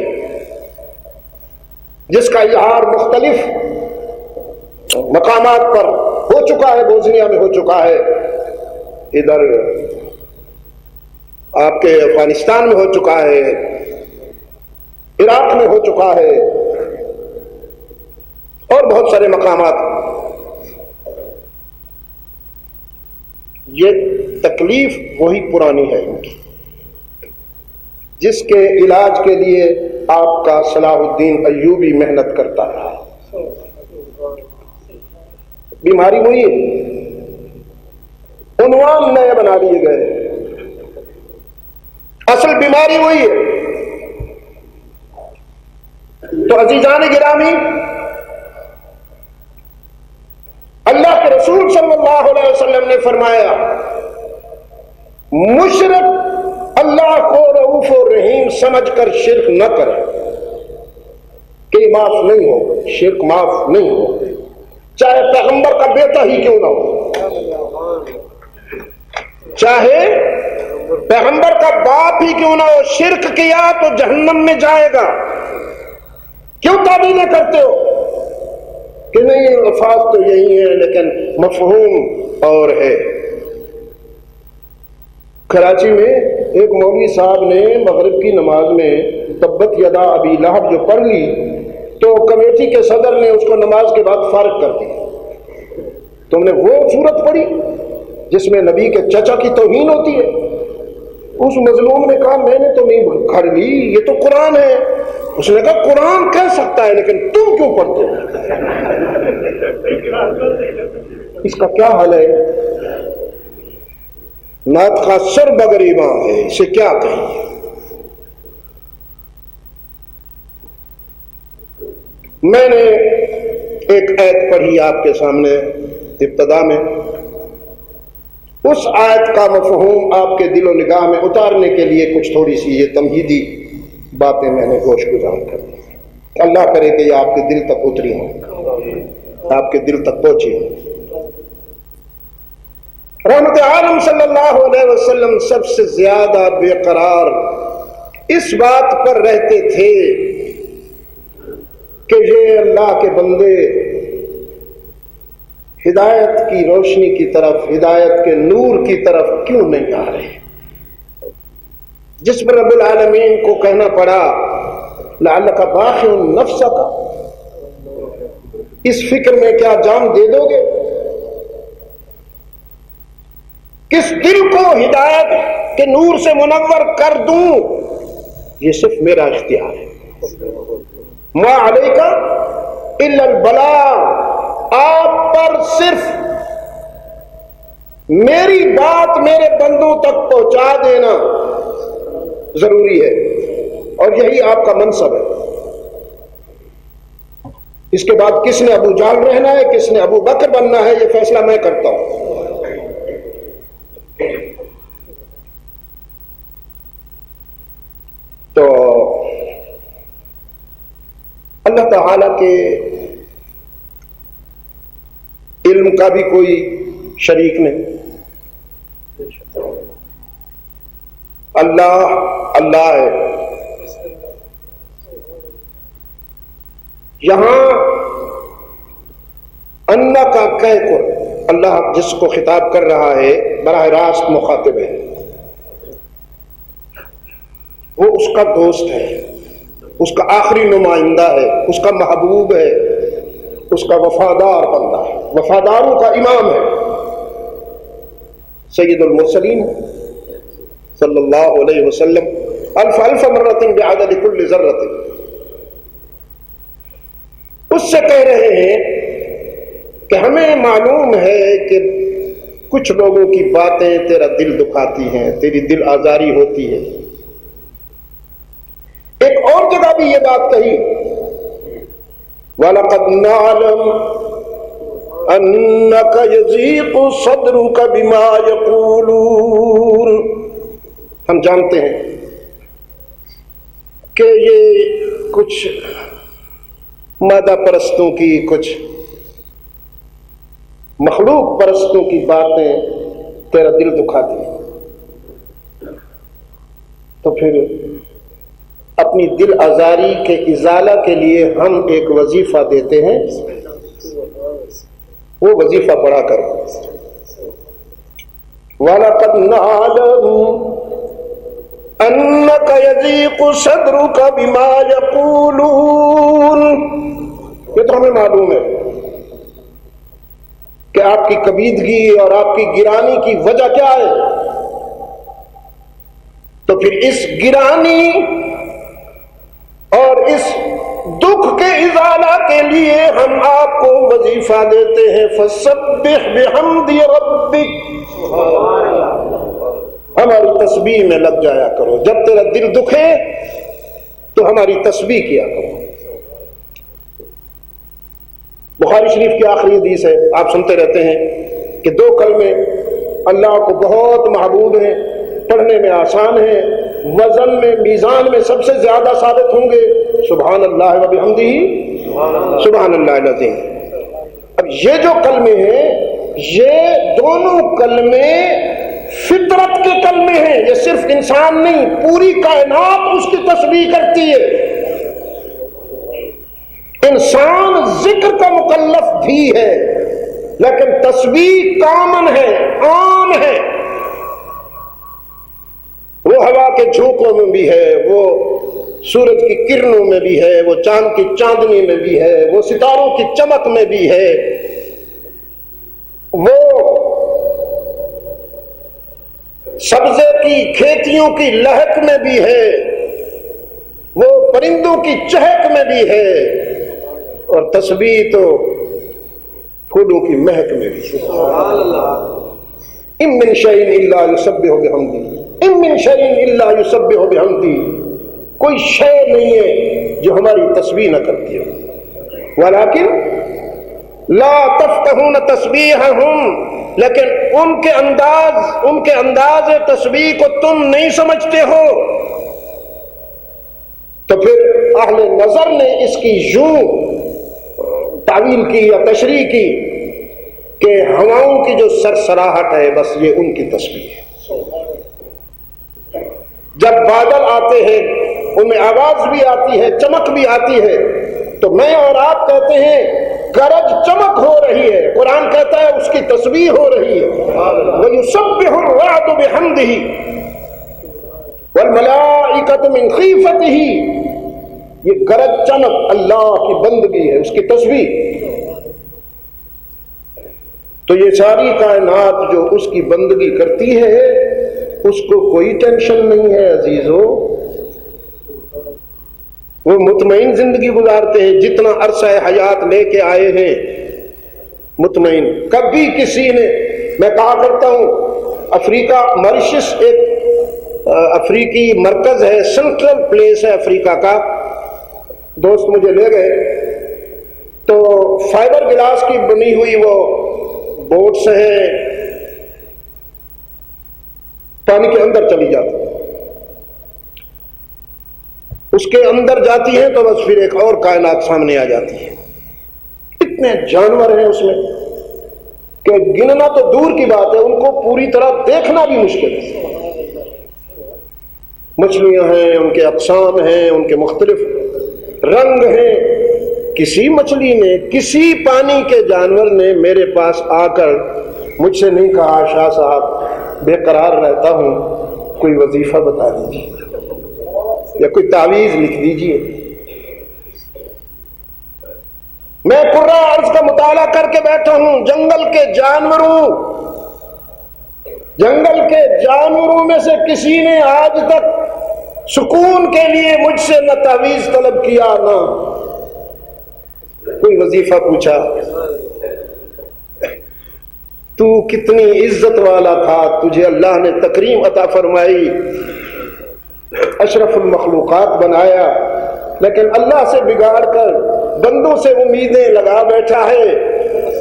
جس کا اظہار مختلف مقامات پر ہو چکا ہے، بوسنیا میں ہو چکا ہے، ادھر آپ کے افغانستان میں ہو چکا ہے، عراق میں ہو چکا ہے، اور بہت سارے مقامات۔ یہ تکلیف وہی پرانی ہے ان کی، جس کے علاج کے لیے آپ کا صلاح الدین ایوبی محنت کرتا رہا۔ بیماری وہی ہے، عنوان نئے بنا لیے گئے، اصل بیماری وہی ہے۔ تو عزیزان گرامی، اللہ کے رسول صلی اللہ علیہ وسلم نے فرمایا، مشرک اللہ کو رؤوف و رحیم سمجھ کر شرک نہ کرے کہ معاف نہیں ہو، شرک معاف نہیں ہو، چاہے پیغمبر کا بیٹا ہی کیوں نہ ہو، چاہے پیغمبر کا باپ ہی کیوں نہ ہو، شرک کیا تو جہنم میں جائے گا۔ کیوں تعبیریں کرتے ہو کہ نہیں الفاظ تو یہی ہیں لیکن مفہوم اور ہے؟ کراچی میں ایک مولوی صاحب نے مغرب کی نماز میں تبت یدا ابی لہب جو پڑھ لی تو کمیٹی کے صدر نے اس کو نماز کے بعد فارغ کر دیا۔ تم نے وہ صورت پڑھی جس میں نبی کے چچا کی توہین ہوتی ہے؟ اس مظلوم نے کہا میں نے تو نہیں گھڑ لی، یہ تو قرآن ہے۔ اس نے کہا قرآن کہہ سکتا ہے لیکن تم کیوں پڑھتے ہو؟ اس کا کیا حال ہے؟ نعت کا سر بغریباں ہے، اسے کیا کہیں؟ میں نے ایک آیت پڑھی آپ کے سامنے ابتدا میں، اس آیت کا مفہوم آپ کے دل و نگاہ میں اتارنے کے لیے کچھ تھوڑی سی یہ تمہیدی باتیں میں نے گوش گزار کر دی. اللہ کرے کہ یہ آپ کے دل تک اتری ہوں، آپ کے دل تک پہنچی ہوں. رحمت عالم صلی اللہ علیہ وسلم سب سے زیادہ بے قرار اس بات پر رہتے تھے کہ یہ اللہ کے بندے ہدایت کی روشنی کی طرف، ہدایت کے نور کی طرف کیوں نہیں آ رہے. جس پر رب العالمین کو کہنا پڑا لعلک باخع نفسک، اس فکر میں کیا جان دے دو گے؟ کس دل کو ہدایت کے نور سے منور کر دوں، یہ صرف میرا اختیار ہے. ما علیک الا البلاغ، آپ پر صرف میری بات میرے بندوں تک پہنچا دینا ضروری ہے، اور یہی آپ کا منصب ہے. اس کے بعد کس نے ابو جہل رہنا ہے، کس نے ابو بکر بننا ہے، یہ فیصلہ میں کرتا ہوں. تو اللہ تعالی کے علم کا بھی کوئی شریک نہیں. اللہ ہے. یہاں انا کا کہہ اللہ جس کو خطاب کر رہا ہے براہ راست مخاطب ہے، وہ اس کا دوست ہے، اس کا آخری نمائندہ ہے، اس کا محبوب ہے، اس کا وفادار بندہ ہے، وفاداروں کا امام ہے، سید المرسلین صلی اللہ علیہ وسلم. الف الف مرۃ بعدد کل ذرۃ. اس سے کہہ رہے ہیں کہ ہمیں معلوم ہے کہ کچھ لوگوں کی باتیں تیرا دل دکھاتی ہیں، تیری دل آزاری ہوتی ہے. ایک اور جگہ بھی یہ بات کہی، وَلَقَدْ نَعْلَمُ أَنَّكَ يَضِيقُ صَدْرُكَ بِمَا يَقُولُونَ. ہم جانتے ہیں کہ یہ کچھ مادہ پرستوں کی، کچھ مخلوق پرستوں کی باتیں تیرا دل دکھاتی ہیں. تو پھر اپنی دل آزاری کے ازالہ کے لیے ہم ایک وظیفہ دیتے ہیں، وہ وظیفہ پڑھا کرو. وَلَقَدْ نَعْلَمُ أَنَّكَ يَضِيقُ صَدْرُكَ بِمَا يَقُولُونَ. یہ تو ہمیں معلوم ہے کہ آپ کی کبیدگی اور آپ کی گرانی کی وجہ کیا ہے. تو پھر اس گرانی اور اس دکھ کے ازالہ کے لیے ہم آپ کو وظیفہ دیتے ہیں، فَسَبِّحْ بِحَمْدِ رَبِّكَ. ہماری تسبیح میں لگ جایا کرو. جب تیرا دل دکھے تو ہماری تسبیح کیا کرو. بخاری شریف کی آخری حدیث ہے، آپ سنتے رہتے ہیں کہ دو کلمے اللہ کو بہت محبوب ہیں، پڑھنے میں آسان ہیں، وزن میں میزان میں سب سے زیادہ ثابت ہوں گے، سبحان اللہ و بحمدہ سبحان اللہ العظیم. اب یہ جو کلمے ہیں، یہ دونوں کلمے فطرت کے کلمے ہیں. یہ صرف انسان نہیں، پوری کائنات اس کی تسبیح کرتی ہے. انسان ذکر کا مکلف بھی ہے، لیکن تسبیح کامن ہے، عام ہے. وہ ہوا کے جھونکوں میں بھی ہے، وہ سورج کی کرنوں میں بھی ہے، وہ چاند کی چاندنی میں بھی ہے، وہ ستاروں کی چمک میں بھی ہے، وہ سبزے کی کھیتیوں کی لہک میں بھی ہے، وہ پرندوں کی چہک میں بھی ہے، اور تسبیح تو پھولوں کی مہک میں بھی ہے. اِن مِّن شَيْءٍ إِلَّا يُسَبِّحُ بِحَمْدِهِ اِن مِّن شَيْءٍ إِلَّا يُسَبِّحُ بِحَمْدِهِ. کوئی شے نہیں ہے جو ہماری تسبیح نہ کرتی ہو. وَلَكِنْ لَا تَفْقَهُونَ تَسْبِيحَهُمْ، لیکن ان کے انداز تسبیح کو تم نہیں سمجھتے ہو. تو پھر اہل نظر نے اس کی یوں تعویل کی یا تشریح کی کہ ہواؤں کی جو سرسراہٹ ہے بس یہ ان کی تسبیح ہے. جب بادل آتے ہیں ان میں آواز بھی آتی ہے، چمک بھی آتی ہے، تو میں اور آپ کہتے ہیں گرج چمک ہو رہی ہے، قرآن کہتا ہے اس کی تسبیح ہو رہی ہے. وَيُسَبِّحُ الرَّعْدُ بِحَمْدِهِ وَالْمَلَائِكَةُ مِنْ خِيفَتِهِ. یہ گرج چمک اللہ کی بندگی ہے، اس کی تسبیح. تو یہ ساری کائنات جو اس کی بندگی کرتی ہے اس کو کوئی ٹینشن نہیں ہے عزیزو. وہ مطمئن زندگی گزارتے ہیں، جتنا عرصہ حیات لے کے آئے ہیں مطمئن. کبھی کسی نے، میں کہا کرتا ہوں افریقہ ماریشس ایک افریقی مرکز ہے، سینٹرل پلیس ہے افریقہ کا. دوست مجھے لے گئے تو فائبر گلاس کی بنی ہوئی وہ بوٹس ہیں، پانی کے اندر چلی جاتی ہیں، اس کے اندر جاتی ہیں تو بس پھر ایک اور کائنات سامنے آ جاتی ہے. اتنے جانور ہیں اس میں کہ گننا تو دور کی بات ہے، ان کو پوری طرح دیکھنا بھی مشکل ہے. مچھلیاں ہیں، ان کے اقسام ہیں، ان کے مختلف رنگ ہیں. کسی مچھلی نے، کسی پانی کے جانور نے میرے پاس آ کر مجھ سے نہیں کہا شاہ صاحب بے قرار رہتا ہوں، کوئی وظیفہ بتا دیجیے یا کوئی تعویذ لکھ دیجیے. میں قرآن ارض کا مطالعہ کر کے بیٹھا ہوں. جنگل کے جانوروں میں سے کسی نے آج تک سکون کے لیے مجھ سے نہ تعویذ طلب کیا نہ کوئی وظیفہ پوچھا. تو کتنی عزت والا تھا، تجھے اللہ نے تکریم عطا فرمائی، اشرف المخلوقات بنایا، لیکن اللہ سے بگاڑ کر بندوں سے امیدیں لگا بیٹھا ہے.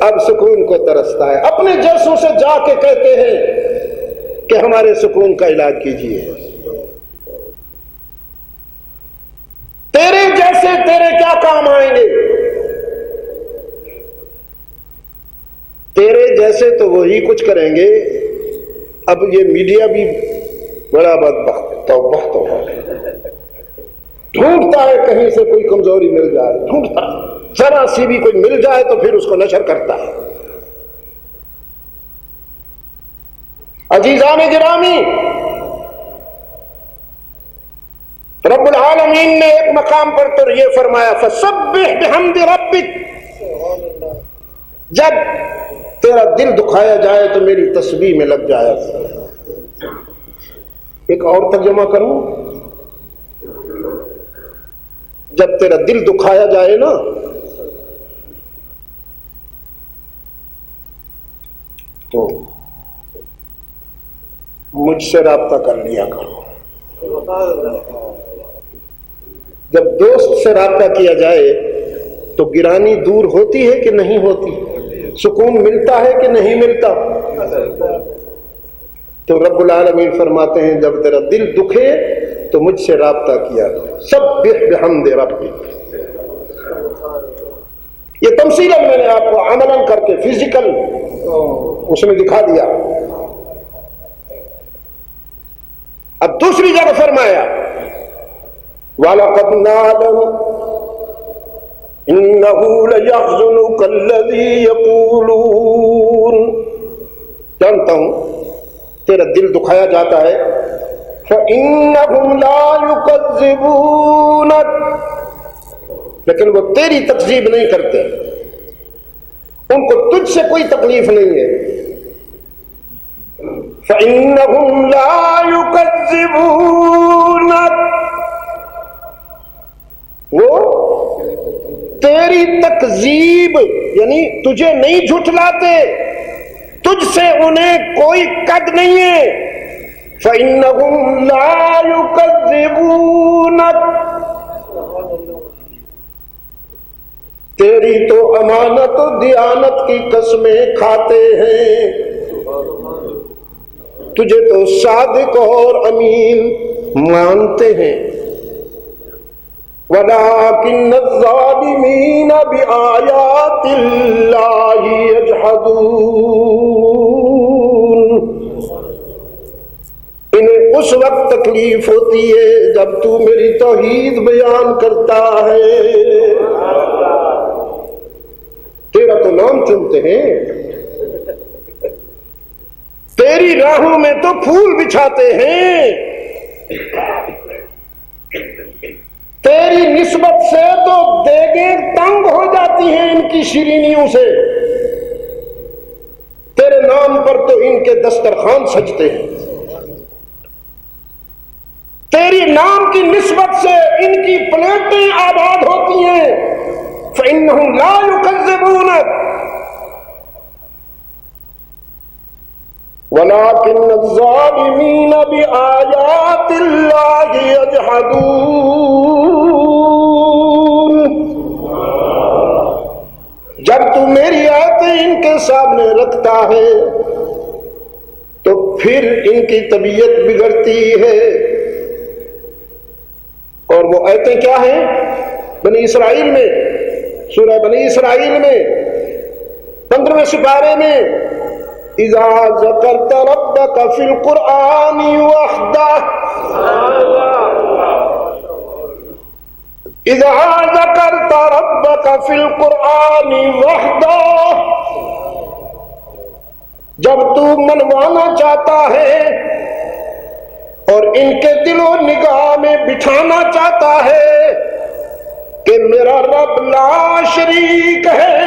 اب سکون کو ترستا ہے. اپنے جیسوں سے جا کے کہتے ہیں کہ ہمارے سکون کا علاج کیجیے. تیرے جیسے تیرے کیا کام آئیں گے؟ تیرے جیسے تو وہی کچھ کریں گے. اب یہ میڈیا بھی بڑا بدبخت ڈھونڈتا ہے کہیں سے کوئی کمزوری مل جائے، ڈھونڈتا ہے، ذرا سی بھی کوئی مل جائے تو پھر اس کو نشر کرتا ہے. عزیزان گرامی، رب العالمین نے ایک مقام پر تو یہ فرمایا فسبح بحمد ربک. جب تیرا دل دکھایا جائے تو میری تسبیح میں لگ جایا. ایک اور ترجمہ کروں، جب تیرا دل دکھایا جائے نا تو مجھ سے رابطہ کر لیا کرو. جب دوست سے رابطہ کیا جائے تو گرانی دور ہوتی ہے کہ نہیں ہوتی؟ سکون ملتا ہے کہ نہیں ملتا؟ تو رب العالمین فرماتے ہیں جب تیرا دل دکھے تو مجھ سے رابطہ کیا کرو. سبح بحمد ربک. یہ تمثیلاً میں نے آپ کو عملاً کر کے فزیکل اس میں دکھا دیا. اب دوسری جگہ فرمایا وَلَقَدْ نَعْلَمُ إِنَّهُ لَيَحْزُنُكَ الَّذِي يَقُولُونَ. جانتا ہوں تیرا دل دکھایا جاتا ہے. فَإِنَّهُمْ لَا يُكَذِّبُونَكَ. لیکن وہ تیری تکذیب نہیں کرتے، ان کو تجھ سے کوئی تکلیف نہیں ہے. فَإِنَّهُمْ لَا يُكَذِّبُونَكَ. وہ تیری تکذیب یعنی تجھے نہیں جھٹلاتے، تجھ سے انہیں کوئی قد نہیں ہے. فَإِنَّهُمْ لَا يُكَذِّبُونَكَ. تیری تو امانت و دیانت کی قسمیں کھاتے ہیں، تجھے تو صادق اور امین مانتے ہیں. وَلَٰكِنَّ الظَّالِمِينَ بِآيَاتِ اللَّهِ يَجْحَدُونَ۔ انہیں اس وقت تکلیف ہوتی ہے جب تو میری توحید بیان کرتا ہے۔ تیرا تو نام چنتے ہیں، تیری راہوں میں تو پھول بچھاتے ہیں، تیری نسبت سے تو دیگیں تنگ ہو جاتی ہیں ان کی شیرینیوں سے، تیرے نام پر تو ان کے دسترخوان سجتے ہیں، تیری نام کی نسبت سے ان کی پلیٹیں آباد ہوتی ہیں۔ فَإِنَّهُمْ لَا يُكَذِّبُونَكَ وَلَٰكِنَّ الظَّالِمِينَ بِآيَاتِ اللَّهِ يَجْحَدُونَ۔ جب تو میری آیتیں ان کے سامنے رکھتا ہے تو پھر ان کی طبیعت بگڑتی ہے۔ اور وہ آیتیں کیا ہیں؟ بنی اسرائیل میں، سورہ بنی اسرائیل میں 15ویں سپارے میں، اذا ذکرت ربک فی القرآن وحدہ، اذا ذکرت ربک فی القرآن وحدہ، جب تو منوانا چاہتا ہے اور ان کے دل و نگاہ میں بٹھانا چاہتا ہے کہ میرا رب لا شریک ہے،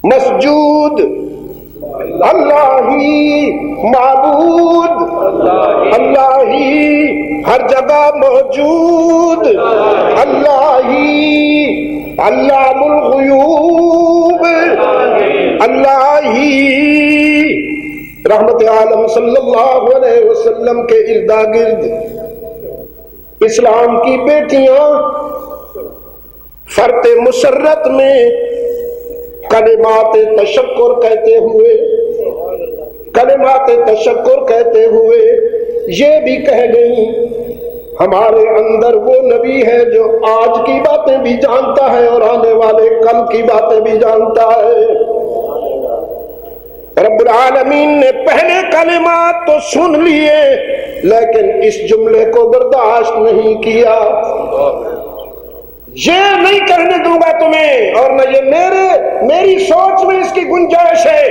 مسجود، اللہ ہی معبود، اللہ ہی ہر جگہ موجود، اللہ ہی علام الغیوب، اللہ ہی رحمت عالم صلی اللہ علیہ وسلم کے اردا گرد اسلام کی بیٹیاں فرط مسرت میں کلمات تشکر کہتے ہوئے یہ بھی کہہ گئی ہمارے اندر وہ نبی ہے جو آج کی باتیں بھی جانتا ہے اور آنے والے کل کی باتیں بھی جانتا ہے۔ رب العالمین نے پہلے کلمات تو سن لیے لیکن اس جملے کو برداشت نہیں کیا، یہ نہیں کہنے دوں گا تمہیں، اور نہ یہ میری سوچ میں اس کی گنجائش ہے،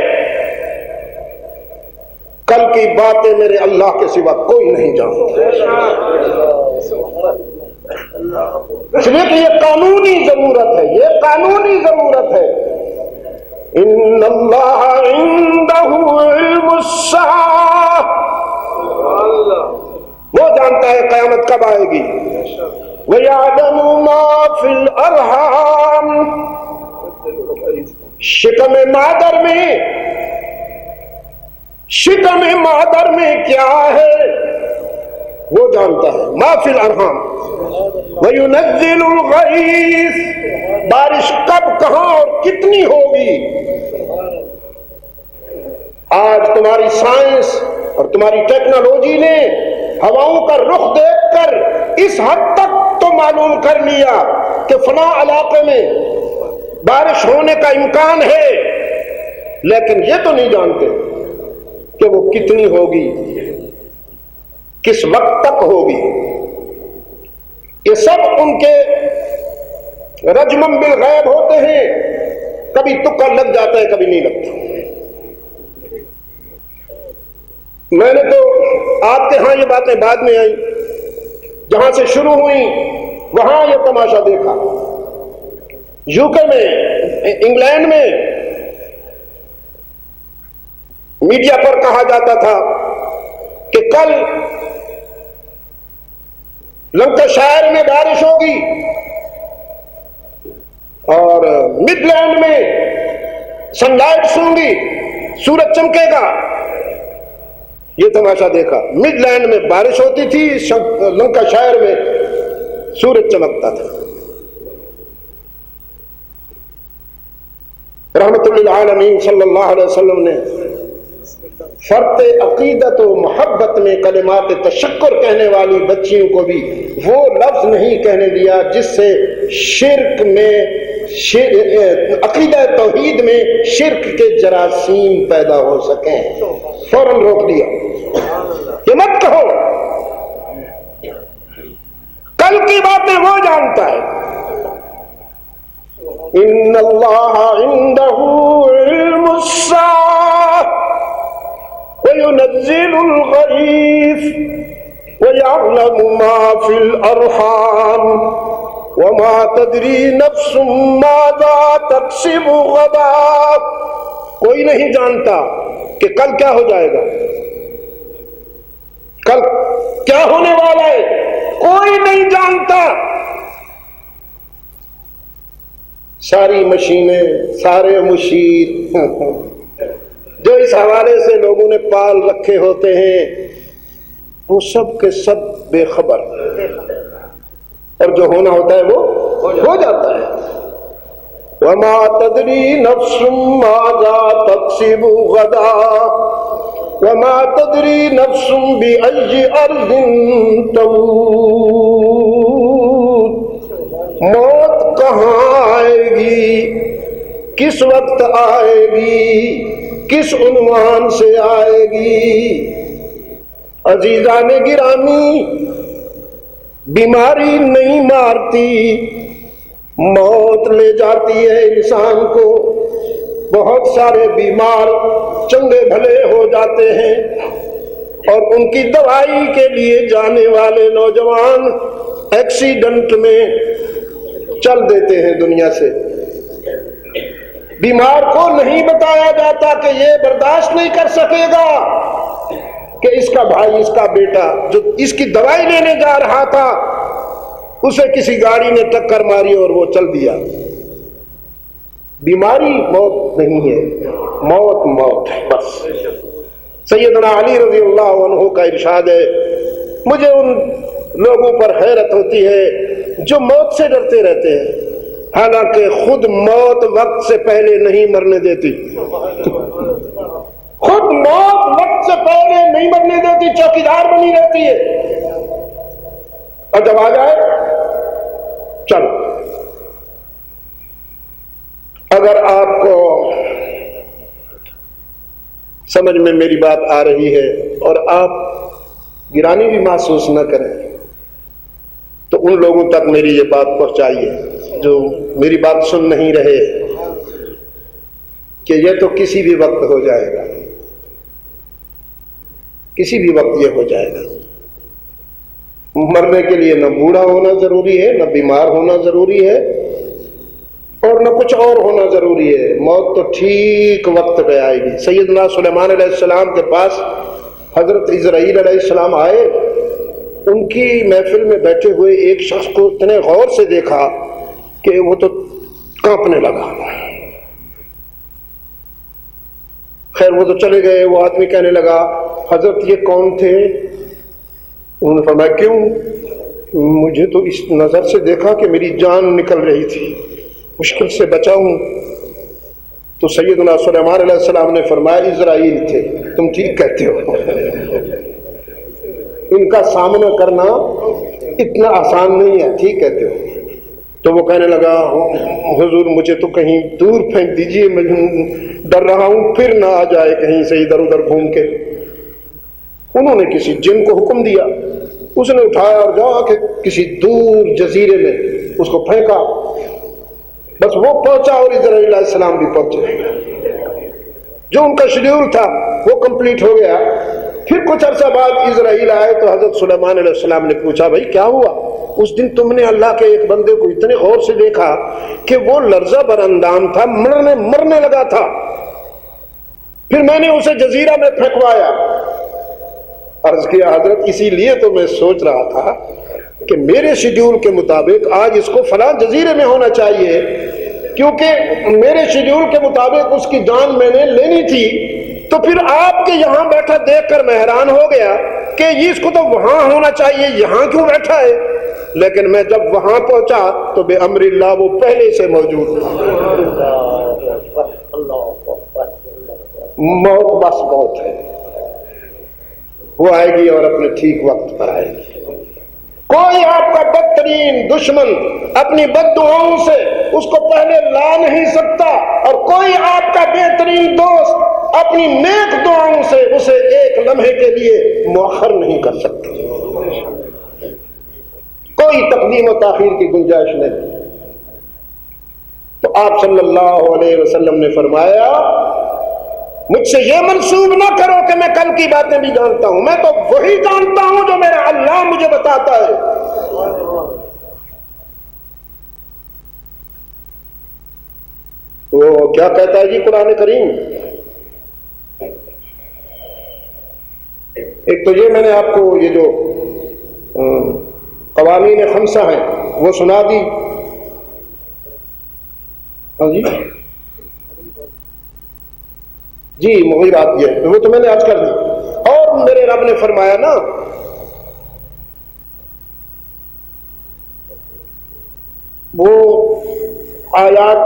کل کی باتیں میرے اللہ کے سوا کوئی نہیں جانتا، اس لیے کہ یہ قانونی ضرورت ہے، یہ قانونی ضرورت ہے۔ ان اللہ عنده علم الساعہ، وہ جانتا ہے قیامت کب آئے گی۔ وَيَعْلَمُ مَا فِي الْأَرْحَامِ، شکم مادر میں کیا ہے وہ جانتا ہے، ما فی الارحام۔ وَيُنَزِّلُ الْغَيْثَ، بارش کب کہاں اور کتنی ہوگی۔ آج تمہاری سائنس اور تمہاری ٹیکنالوجی نے ہواؤں کا رخ دیکھ کر اس حد تک تو معلوم کر لیا کہ فلاں علاقے میں بارش ہونے کا امکان ہے، لیکن یہ تو نہیں جانتے کہ وہ کتنی ہوگی، کس وقت تک ہوگی۔ یہ سب ان کے رجمم بالغیب ہوتے ہیں، کبھی تکا لگ جاتا ہے کبھی نہیں لگتا۔ میں نے تو آپ کے ہاں یہ باتیں بعد میں آئیں، جہاں سے شروع ہوئی وہاں یہ تماشا دیکھا۔ یوکے میں، انگلینڈ میں میڈیا پر کہا جاتا تھا کہ کل لنکاشائر میں بارش ہوگی اور مڈ لینڈ میں سن لائٹس ہوں گی، سورج چمکے گا۔ یہ تماشا دیکھا، مڈ لینڈ میں بارش ہوتی تھی، لنکاشائر میں سورج چمکتا تھا۔ رحمت للعالمین صلی اللہ علیہ وسلم نے فرط عقیدت و محبت میں کلمات تشکر کہنے والی بچیوں کو بھی وہ لفظ نہیں کہنے دیا جس سے شرک میں عقیدہ توحید میں شرک کے جراثیم پیدا ہو سکیں، فوراً روک دیا کہ مت کہو، کل کی باتیں وہ جانتا ہے۔ ان اللہ عنده علم الساعة وينزل الغيث ويعلم ما في الأرحام وما تدري نفس ماذا تكسب غدا۔ کوئی نہیں جانتا کہ کل کیا ہو جائے گا، کل کیا ہونے والا ہے، کوئی نہیں جانتا۔ ساری مشینیں، سارے مشیر جو اس حوالے سے لوگوں نے پال رکھے ہوتے ہیں وہ سب کے سب بے خبر، اور جو ہونا ہوتا ہے وہ ہو جاتا ہے۔ وما تدری نفس ماذا تکسب غدا وما تدری نفس بأي أرض تموت۔ موت کہاں آئے گی، کس وقت آئے گی، کس عنوان سے آئے گی۔ عزیزان گرامی، بیماری نہیں مارتی، موت لے جاتی ہے انسان کو۔ بہت سارے بیمار چنگے بھلے ہو جاتے ہیں اور ان کی دوائی کے لیے جانے والے نوجوان ایکسیڈنٹ میں چل دیتے ہیں دنیا سے۔ بیمار کو نہیں بتایا جاتا کہ یہ برداشت نہیں کر سکے گا کہ اس کا بھائی، اس کا بیٹا جو اس کی دوائی لینے جا رہا تھا اسے کسی گاڑی نے ٹکر ماری اور وہ چل دیا۔ بیماری موت نہیں ہے، موت موت ہے بس۔ سیدنا علی رضی اللہ عنہ کا ارشاد ہے، مجھے ان لوگوں پر حیرت ہوتی ہے جو موت سے ڈرتے رہتے ہیں حالانکہ خود موت وقت سے پہلے نہیں مرنے دیتی، خود موت وقت سے پہلے نہیں مرنے دیتی، چوکیدار بنی رہتی ہے، اور جب آ جائے چلو۔ اگر آپ کو سمجھ میں میری بات آ رہی ہے اور آپ گرانی بھی محسوس نہ کریں تو ان لوگوں تک میری یہ بات پہنچائیے جو میری بات سن نہیں رہے کہ یہ تو کسی بھی وقت ہو جائے گا، کسی بھی وقت یہ ہو جائے گا۔ مرنے کے لیے نہ بوڑھا ہونا ضروری ہے، نہ بیمار ہونا ضروری ہے، اور نہ کچھ اور ہونا ضروری ہے۔ موت تو ٹھیک وقت پہ آئے گی۔ سیدنا سلیمان علیہ السلام کے پاس حضرت اسرائیل علیہ السلام آئے، ان کی محفل میں بیٹھے ہوئے ایک شخص کو اتنے غور سے دیکھا کہ وہ تو کانپنے لگا۔ خیر وہ تو چلے گئے، وہ آدمی کہنے لگا حضرت یہ کون تھے؟ انہوں نے فرمایا کیوں؟ مجھے تو اس نظر سے دیکھا کہ میری جان نکل رہی تھی، مشکل سے بچا ہوں۔ تو سیدنا سلیمان علیہ السلام نے فرمایا اسرائیل تھے، تم ٹھیک کہتے ہو، ان کا سامنا کرنا اتنا آسان نہیں ہے، ٹھیک کہتے ہو۔ تو وہ کہنے لگا حضور مجھے تو کہیں دور پھینک دیجئے، میں ڈر رہا ہوں پھر نہ آ جائے کہیں سے ادھر ادھر گھوم کے۔ انہوں نے کسی جن کو حکم دیا، اس نے اٹھایا اور جا کے کسی دور جزیرے میں اس کو پھینکا، بس وہ پہنچا اور اسرائیل علیہ السلام بھی پہنچے۔ جو ان کا شیڈیول تھا وہ کمپلیٹ ہو گیا۔ پھر کچھ عرصہ بعد اسرائیل آئے تو حضرت سلیمان علیہ السلام نے پوچھا بھائی کیا ہوا؟ اس دن تم نے اللہ کے ایک بندے کو اتنے غور سے دیکھا کہ وہ لرزہ بر اندام تھا، مرنے لگا تھا، پھر میں نے اسے جزیرہ میں پھینکوایا۔ عرض کیا حضرت اسی لیے تو میں سوچ رہا تھا کہ میرے شیڈیول کے مطابق آج اس کو فلاں جزیرے میں ہونا چاہیے، کیونکہ میرے شیڈیول کے مطابق اس کی جان میں نے لینی تھی۔ تو پھر آپ کے یہاں بیٹھا دیکھ کر میں حیران ہو گیا کہ اس کو تو وہاں ہونا چاہیے، یہاں کیوں بیٹھا ہے؟ لیکن میں جب وہاں پہنچا تو بے امر اللہ وہ پہلے سے موجود تھا۔ موت بس موت ہے، وہ آئے گی اور اپنے ٹھیک وقت پر آئے گی۔ کوئی آپ کا بدترین دشمن اپنی بد دعاؤں سے اس کو پہلے لا نہیں سکتا، اور کوئی آپ کا بہترین دوست اپنی نیک دعاؤں سے اسے ایک لمحے کے لیے مؤخر نہیں کر سکتا۔ کوئی تقدیم و تاخیر کی گنجائش نہیں۔ تو آپ صلی اللہ علیہ وسلم نے فرمایا مجھ سے یہ منسوب نہ کرو کہ میں کل کی باتیں بھی جانتا ہوں، میں تو وہی جانتا ہوں جو میرا اللہ مجھے بتاتا ہے۔ وہ کیا کہتا ہے جی قرآن کریم؟ ایک تو یہ میں نے آپ کو یہ جو قوانین خمسہ ہیں وہ سنا دی، ہاں جی جی مغیرات، یہ وہ تو میں نے آج کر دی۔ اور میرے رب نے فرمایا نا وہ آیات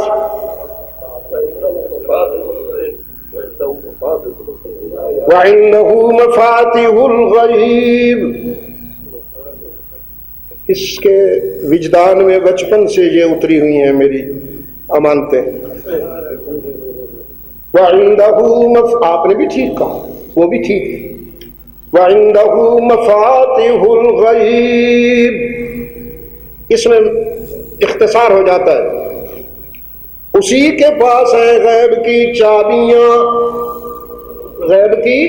وَعِنْدَهُ مَفَاتِحُ الْغَيْبِ، اس کے وجدان میں بچپن سے یہ اتری ہوئی ہیں میری امانتیں۔ وَعِنْدَهُ آپ نے بھی ٹھیک کہا، وہ بھی ٹھیک ہے۔ وَعِنْدَهُ مَفَاتِحُ الْغَيْبِ، اس میں اختصار ہو جاتا ہے، اسی کے پاس ہے غیب کی چابیاں۔ غیب کی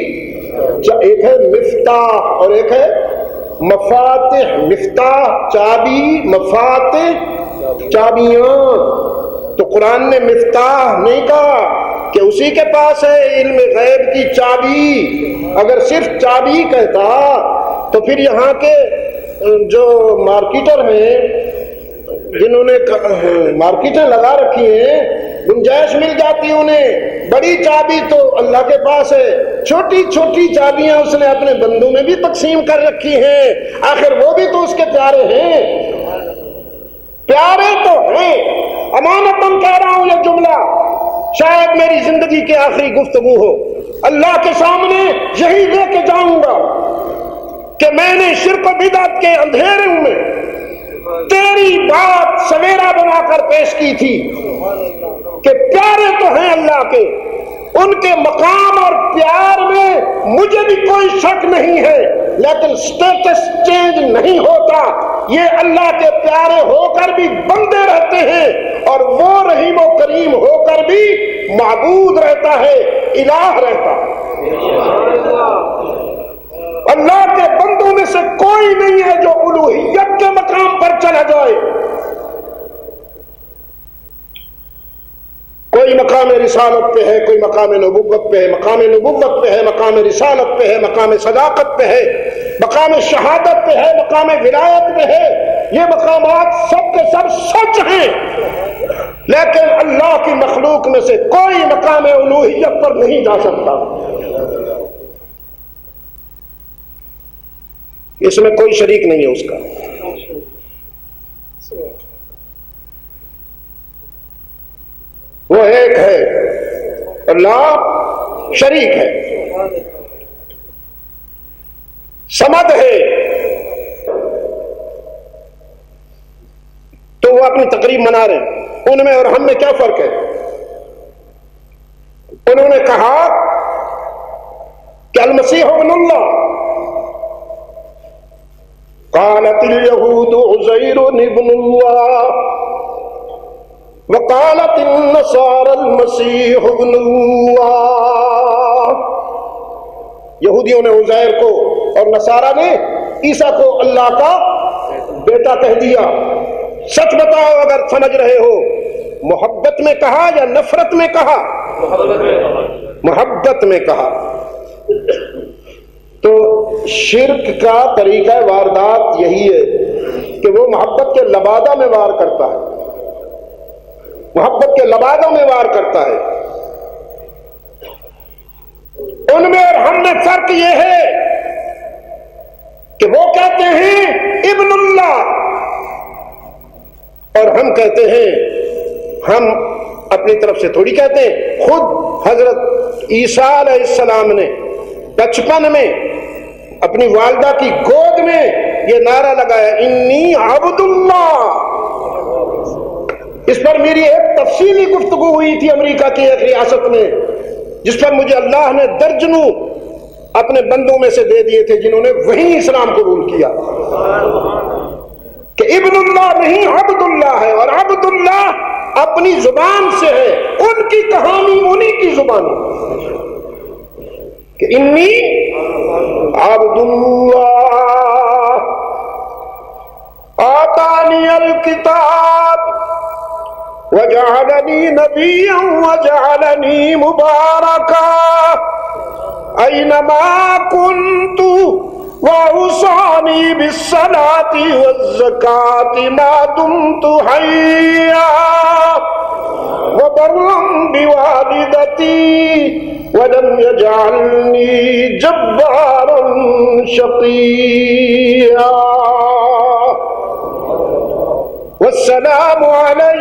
ایک ہے مفتاح اور ایک ہے مفاتح۔ مفتاح چابی، مفاتح چابیاں۔ تو قرآن نے مفتاح نہیں کہا کہ اسی کے پاس ہے علم غیب کی چابی۔ اگر صرف چابی کہتا تو پھر یہاں کے جو مارکیٹر ہیں جنہوں نے مارکیٹیں لگا رکھی ہیں گنجائش مل جاتی انہیں، بڑی چابی تو اللہ کے پاس ہے، چھوٹی چھوٹی چابیاں اس نے اپنے بندوں میں بھی تقسیم کر رکھی ہیں، آخر وہ بھی تو اس کے پیارے ہیں۔ پیارے تو ہیں، امانتاً کہہ رہا ہوں یہ جملہ، شاید میری زندگی کی آخری گفتگو ہو، اللہ کے سامنے یہی لے کے جاؤں گا کہ میں نے شرک و بدعت کے اندھیرے میں تیری بات سویرا بنا کر پیش کی تھی کہ پیارے تو ہیں اللہ کے، ان کے مقام اور پیار میں مجھے بھی کوئی شک نہیں ہے، لیکن سٹیٹس چینج نہیں ہوتا، یہ اللہ کے پیارے ہو کر بھی بندے رہتے ہیں، اور وہ رحیم و کریم ہو کر بھی معبود رہتا ہے، الہ رہتا ہے۔ اللہ کے بندوں میں سے کوئی نہیں ہے جو الوہیت کے مقام پر چلا جائے۔ کوئی مقام رسالت پہ ہے، کوئی مقام نبوت پہ ہے، مقام نبوت پہ ہے، مقام رسالت پہ ہے، مقام صداقت پہ ہے، مقام شہادت پہ ہے، مقام ولایت پہ ہے، یہ مقامات سب کے سب سچ ہیں، لیکن اللہ کی مخلوق میں سے کوئی مقام الوہیت پر نہیں جا سکتا، اس میں کوئی شریک نہیں ہے اس کا۔ وہ ایک ہے، اللہ شریک ہے، سمد ہے۔ تو وہ اپنی تقریب منا رہے ہیں، ان میں اور ہم میں کیا فرق ہے؟ انہوں نے کہا کہ المسیح ابن اللہ، قالت اليهود عزير ابن الله وقالت النصارى المسيح ابن الله، یہودیوں نے عزیر کو اور نصارہ نے عیسیٰ کو اللہ کا بیٹا کہہ دیا۔ سچ بتاؤ اگر سمجھ رہے ہو، محبت میں کہا یا نفرت میں کہا؟ محبت میں کہا۔ تو شرک کا طریقہ واردات یہی ہے کہ وہ محبت کے لبادہ میں وار کرتا ہے، محبت کے لبادوں میں وار کرتا ہے۔ ان میں اور ہم میں فرق یہ ہے کہ وہ کہتے ہیں ابن اللہ اور ہم کہتے ہیں، ہم اپنی طرف سے تھوڑی کہتے ہیں، خود حضرت عیسیٰ علیہ السلام نے بچپن میں اپنی والدہ کی گود میں یہ نعرہ لگایا انی عبد اللہ. اس پر میری ایک تفصیلی گفتگو ہوئی تھی امریکہ کی ایک ریاست میں، جس پر مجھے اللہ نے درجنوں اپنے بندوں میں سے دے دیے تھے جنہوں نے وہی اسلام قبول کیا کہ ابن اللہ نہیں عبد اللہ ہے، اور عبد اللہ اپنی زبان سے ہے، ان کی کہانی انہی کی زبان کہ انی عبد اللہ آتانی الکتاب وجعلنی نبیا وجعلنی مبارکا اینما کنت وأوصاني بالصلاة والزكاة ما دمت حيا وبرا بوالدتي ولم يجعلني جبارا شقيا والسلام علي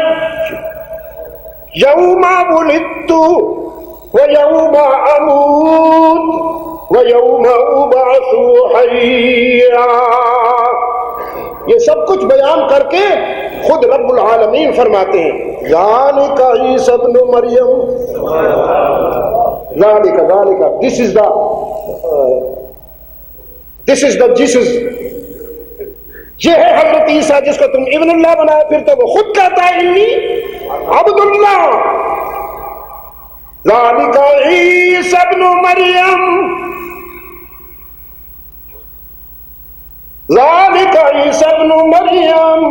يوم ولدت ويوم أموت وَيَوْمَ أُبْعَثُ حَيًّا. یہ سب کچھ بیان کر کے خود رب العالمین فرماتے ہیں ذَلِكَ عِيسَى ابْنُ مَرْيَمَ ذَلِكَ this is the Jesus. یہ ہے حضرت عیسیٰ جس کو تم ابن اللہ بنایا، پھر تو وہ خود کہتا ہے انی عبد اللہ. ذَلِكَ عِيسَى ابْنُ مَرْيَمَ ذلك عيسى ابن مريم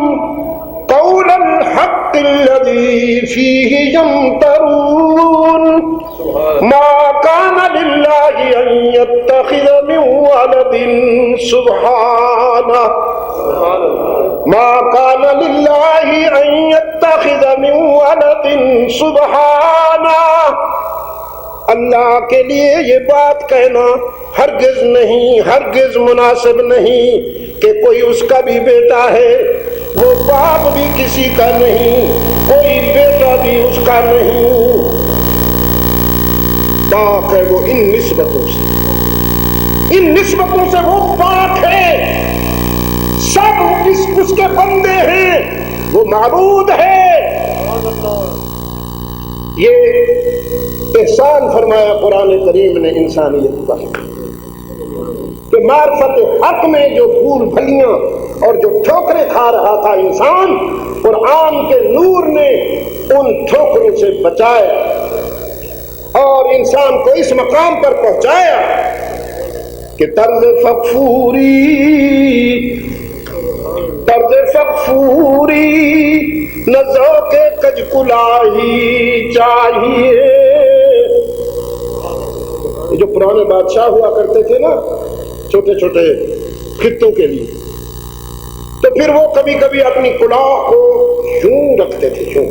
قول الحق الذي فيه يمترون ما كان لله أن يتخذ من ولد سبحانه ما كان لله أن يتخذ من ولد سبحانه. اللہ کے لیے یہ بات کہنا ہرگز نہیں، ہرگز مناسب نہیں کہ کوئی اس کا بھی بیٹا ہے، وہ باپ بھی کسی کا نہیں، کوئی بیٹا بھی اس کا نہیں. پاک ہے وہ ان نسبتوں سے، ان نسبتوں سے وہ پاک ہے. سب اس کے بندے ہیں، وہ معبود ہے. یہ احسان فرمایا قرآن کریم نے انسانیت پر کہ معرفت حق میں جو پھول پھلیاں اور جو ٹھوکریں کھا رہا تھا انسان، قرآن کے نور نے ان ٹھوکروں سے بچایا اور انسان کو اس مقام پر پہنچایا کہ طرز فغفوری نہ ذوق کج کلاہی چاہیے. جو پرانے بادشاہ ہوا کرتے تھے نا چھوٹے چھوٹے خطوں کے لیے، تو پھر وہ کبھی کبھی اپنی کلاہ کو یوں رکھتے تھے، یوں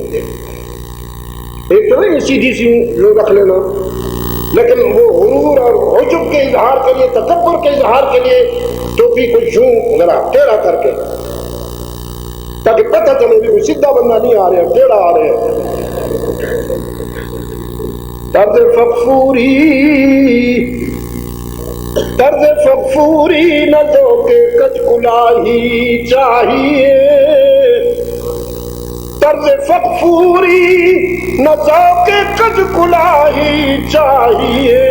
ایک تو نہیں سیدھی سی یوں رکھ لینا، لیکن وہ غرور اور عجب کے اظہار کے لیے، تکبر کے اظہار کے لیے ٹوپی کو یوں ذرا ٹیڑھا کر کے، تاکہ پتہ چلے بھی کوئی سیدھا بندہ نہیں آ رہا، ٹیڑھا آ رہے ہیں. طرز فغفوری نہ دو کے کج کلاہی چاہیے. طرز فغفوری نہ دو کے کج کلاہی چاہیے.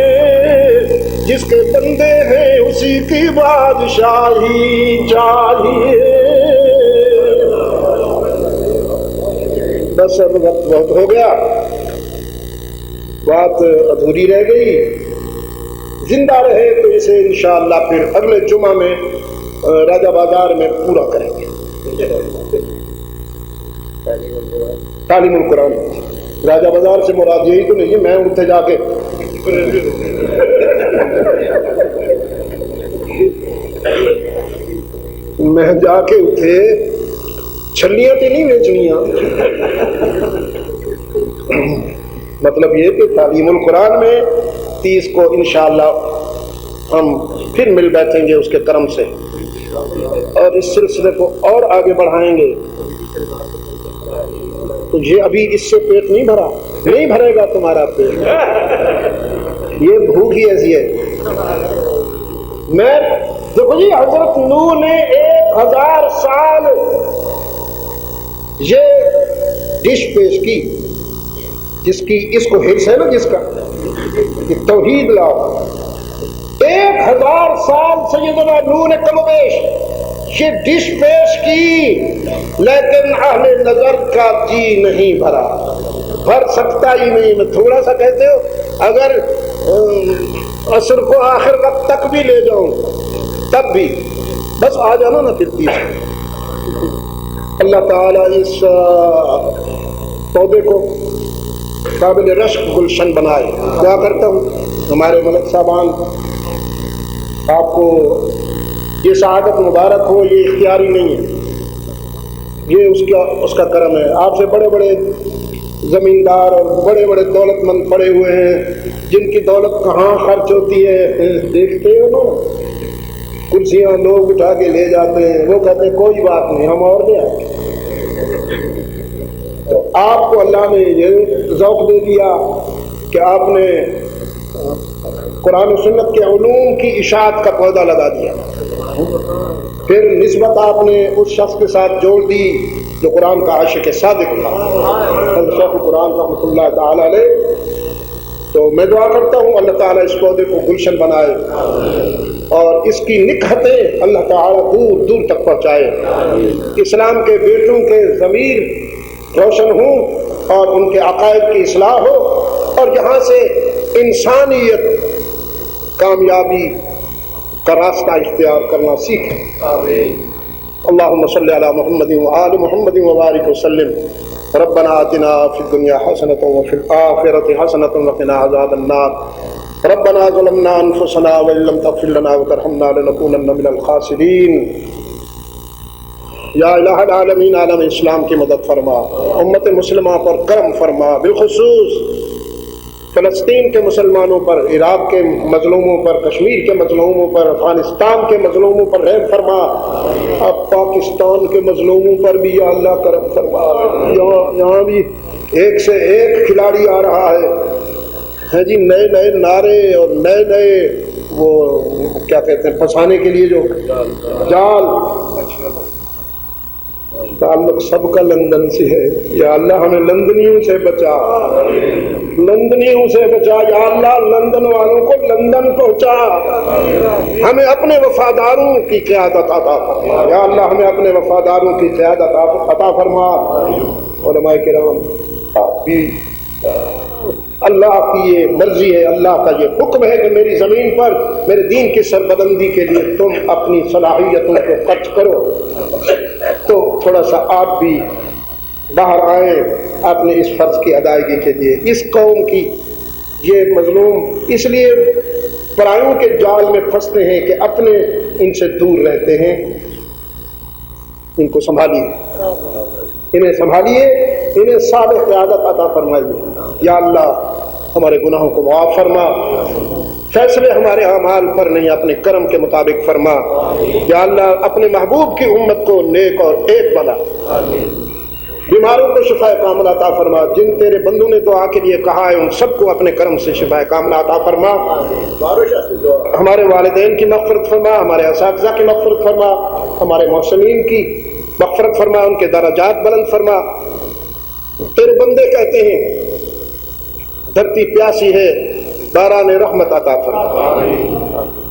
جس کے بندے ہیں اسی کی بادشاہی چاہیے. بس اب وقت بہت ہو گیا، بات ادھوری رہ گئی. زندہ رہے تو اسے انشاءاللہ پھر اگلے جمعہ میں راجہ بازار میں پورا کریں گے. تعلیم القرآن راجہ بازار سے مراد یہی تو نہیں ہے میں اتنے جا کے اتنے چھلیاں تو نہیں بیچنیاں. مطلب یہ کہ تعلیم القرآن میں 30 کو انشاءاللہ ہم پھر مل بیٹھیں گے اس کے کرم سے، اور اس سلسلے کو اور آگے بڑھائیں گے. تو یہ ابھی اس سے پیٹ نہیں بھرا، نہیں بھرے گا تمہارا پیٹ. یہ بھوک ہی ایسی ہے. میں دیکھو جی، حضرت نوح نے 1000 سال یہ ڈش پیش کی، جس کی اس کو حرص ہے نا، جس کا کہ توحید لاؤ. 1000 سال سیدنا نوح نے کم و بیش یہ ڈش پیش کی، لیکن اہل نظر کا جی نہیں بھرا. بھر سکتا ہی نہیں. میں تھوڑا سا کہتے ہو اگر عصر کو آخر وقت تک بھی لے جاؤں تب بھی بس آ جانا نا پھر اللہ تعالیٰ اس پودے کو قابل رشک گلشن بنائے. دعا کرتا ہوں ہمارے ملک صاحبان آپ کو یہ سعادت مبارک ہو. یہ اختیاری نہیں ہے، یہ اس کا کرم ہے. آپ سے بڑے بڑے زمیندار اور بڑے بڑے دولت مند پڑے ہوئے ہیں، جن کی دولت کہاں خرچ ہوتی ہے دیکھتے ہو نا. کرسیاں لوگ اٹھا کے لے جاتے ہیں، وہ کہتے ہیں کوئی بات نہیں ہم اور لے آئیں. تو آپ کو اللہ نے یہ ذوق دے دیا کہ آپ نے قرآن و سنت کے علوم کی اشاعت کا پودا لگا دیا. پھر نسبت آپ نے اس شخص کے ساتھ جوڑ دی جو قرآن کا عاشق صادق تھا، شیخ قرآن رحمۃ اللہ تعالی علیہ. تو میں دعا کرتا ہوں اللہ تعالیٰ اس پودے کو گلشن بنائے اور اس کی نکہتیں اللہ تعالیٰ دور دور تک پہنچائے. اسلام کے بیٹوں کے ضمیر روشن ہوں اور ان کے عقائد کی اصلاح ہو، اور یہاں سے انسانیت کامیابی کا راستہ اختیار کرنا سیکھے. اللہم صلی علی محمد وآل محمد وبارک وسلم. ربنا آتنا فی الدنیا حسنۃ وفی الآخرۃ حسنۃ وقنا عذاب النار. ربنا ظلمنا انفسنا وان لم تغفر لنا وترحمنا لنکونن من الخاسرین. یا الہ العالمین عالم اسلام کی مدد فرما، امت مسلمہ پر کرم فرما، بالخصوص فلسطین کے مسلمانوں پر، عراق کے مظلوموں پر، کشمیر کے مظلوموں پر، افغانستان کے مظلوموں پر رحم فرما. اب پاکستان کے مظلوموں پر بھی یا اللہ کرم فرما. یہاں بھی ایک سے ایک کھلاڑی آ رہا ہے جی، نئے نئے نعرے اور نئے نئے وہ کیا کہتے ہیں پھنسانے کے لیے جو جال. تعلق سب کا لندن سے ہے. یا اللہ ہمیں لندنیوں سے بچا، لندنیوں سے بچا. یا اللہ لندن والوں کو لندن پہنچا. ہمیں اپنے وفاداروں کی قیادت عطا فرما. یا اللہ ہمیں اپنے وفاداروں کی قیادت عطا فرما. علماء کرام آپ بھی، اللہ کی یہ مرضی ہے، اللہ کا یہ حکم ہے کہ میری زمین پر میرے دین کی سربلندی کے لیے تم اپنی صلاحیتوں کو خرچ کرو. تو تھوڑا سا آپ بھی باہر آئیں اپنے اس فرض کی ادائیگی کے لیے. اس قوم کی یہ مظلوم اس لیے پرایوں کے جال میں پھنستے ہیں کہ اپنے ان سے دور رہتے ہیں. ان کو سنبھالیے، انہیں سنبھالیے، انہیں صالح قیادت عطا فرمائیے. یا اللہ ہمارے گناہوں کو معاف فرما، فیصلے ہمارے اعمال پر نہیں اپنے کرم کے مطابق فرما. یا اللہ اپنے محبوب کی امت کو نیک اور ایک بنا. بیماروں کو شفا کاملہ عطا فرما. جن تیرے بندوں نے دعا کے لیے کہا ہے ان سب کو اپنے کرم سے شفا کاملہ عطا فرما. ہمارے والدین کی مغفرت فرما، ہمارے اساتذہ کی مغفرت فرما، ہمارے محسنین کی مغفرت فرما، ان کے درجات بلند فرما. تیرے بندے کہتے ہیں دھرتی پیاسی ہے، باران رحمت عطا فرما.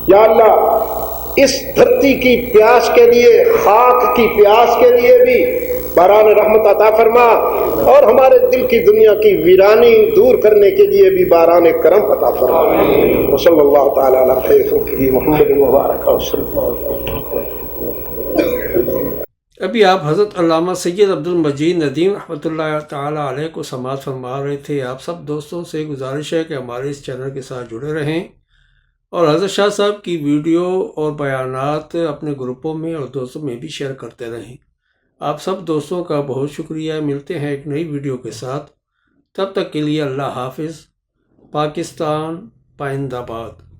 یا اللہ اس دھرتی کی پیاس کے لیے، خاک کی پیاس کے لیے بھی باران رحمت عطا فرما، اور ہمارے دل کی دنیا کی ویرانی دور کرنے کے لیے بھی باران کرم عطا فرما. وصلی اللہ تعالی علی خیر خلقہ محمد مبارک وسلم. ابھی آپ حضرت علامہ سید عبد المجید ندیم رحمۃ اللہ تعالیٰ علیہ کو سماعت فرما رہے تھے. آپ سب دوستوں سے گزارش ہے کہ ہمارے اس چینل کے ساتھ جڑے رہیں اور حضرت شاہ صاحب کی ویڈیو اور بیانات اپنے گروپوں میں اور دوستوں میں بھی شیئر کرتے رہیں. آپ سب دوستوں کا بہت شکریہ. ملتے ہیں ایک نئی ویڈیو کے ساتھ. تب تک کے لیے اللہ حافظ. پاکستان پائندہ باد.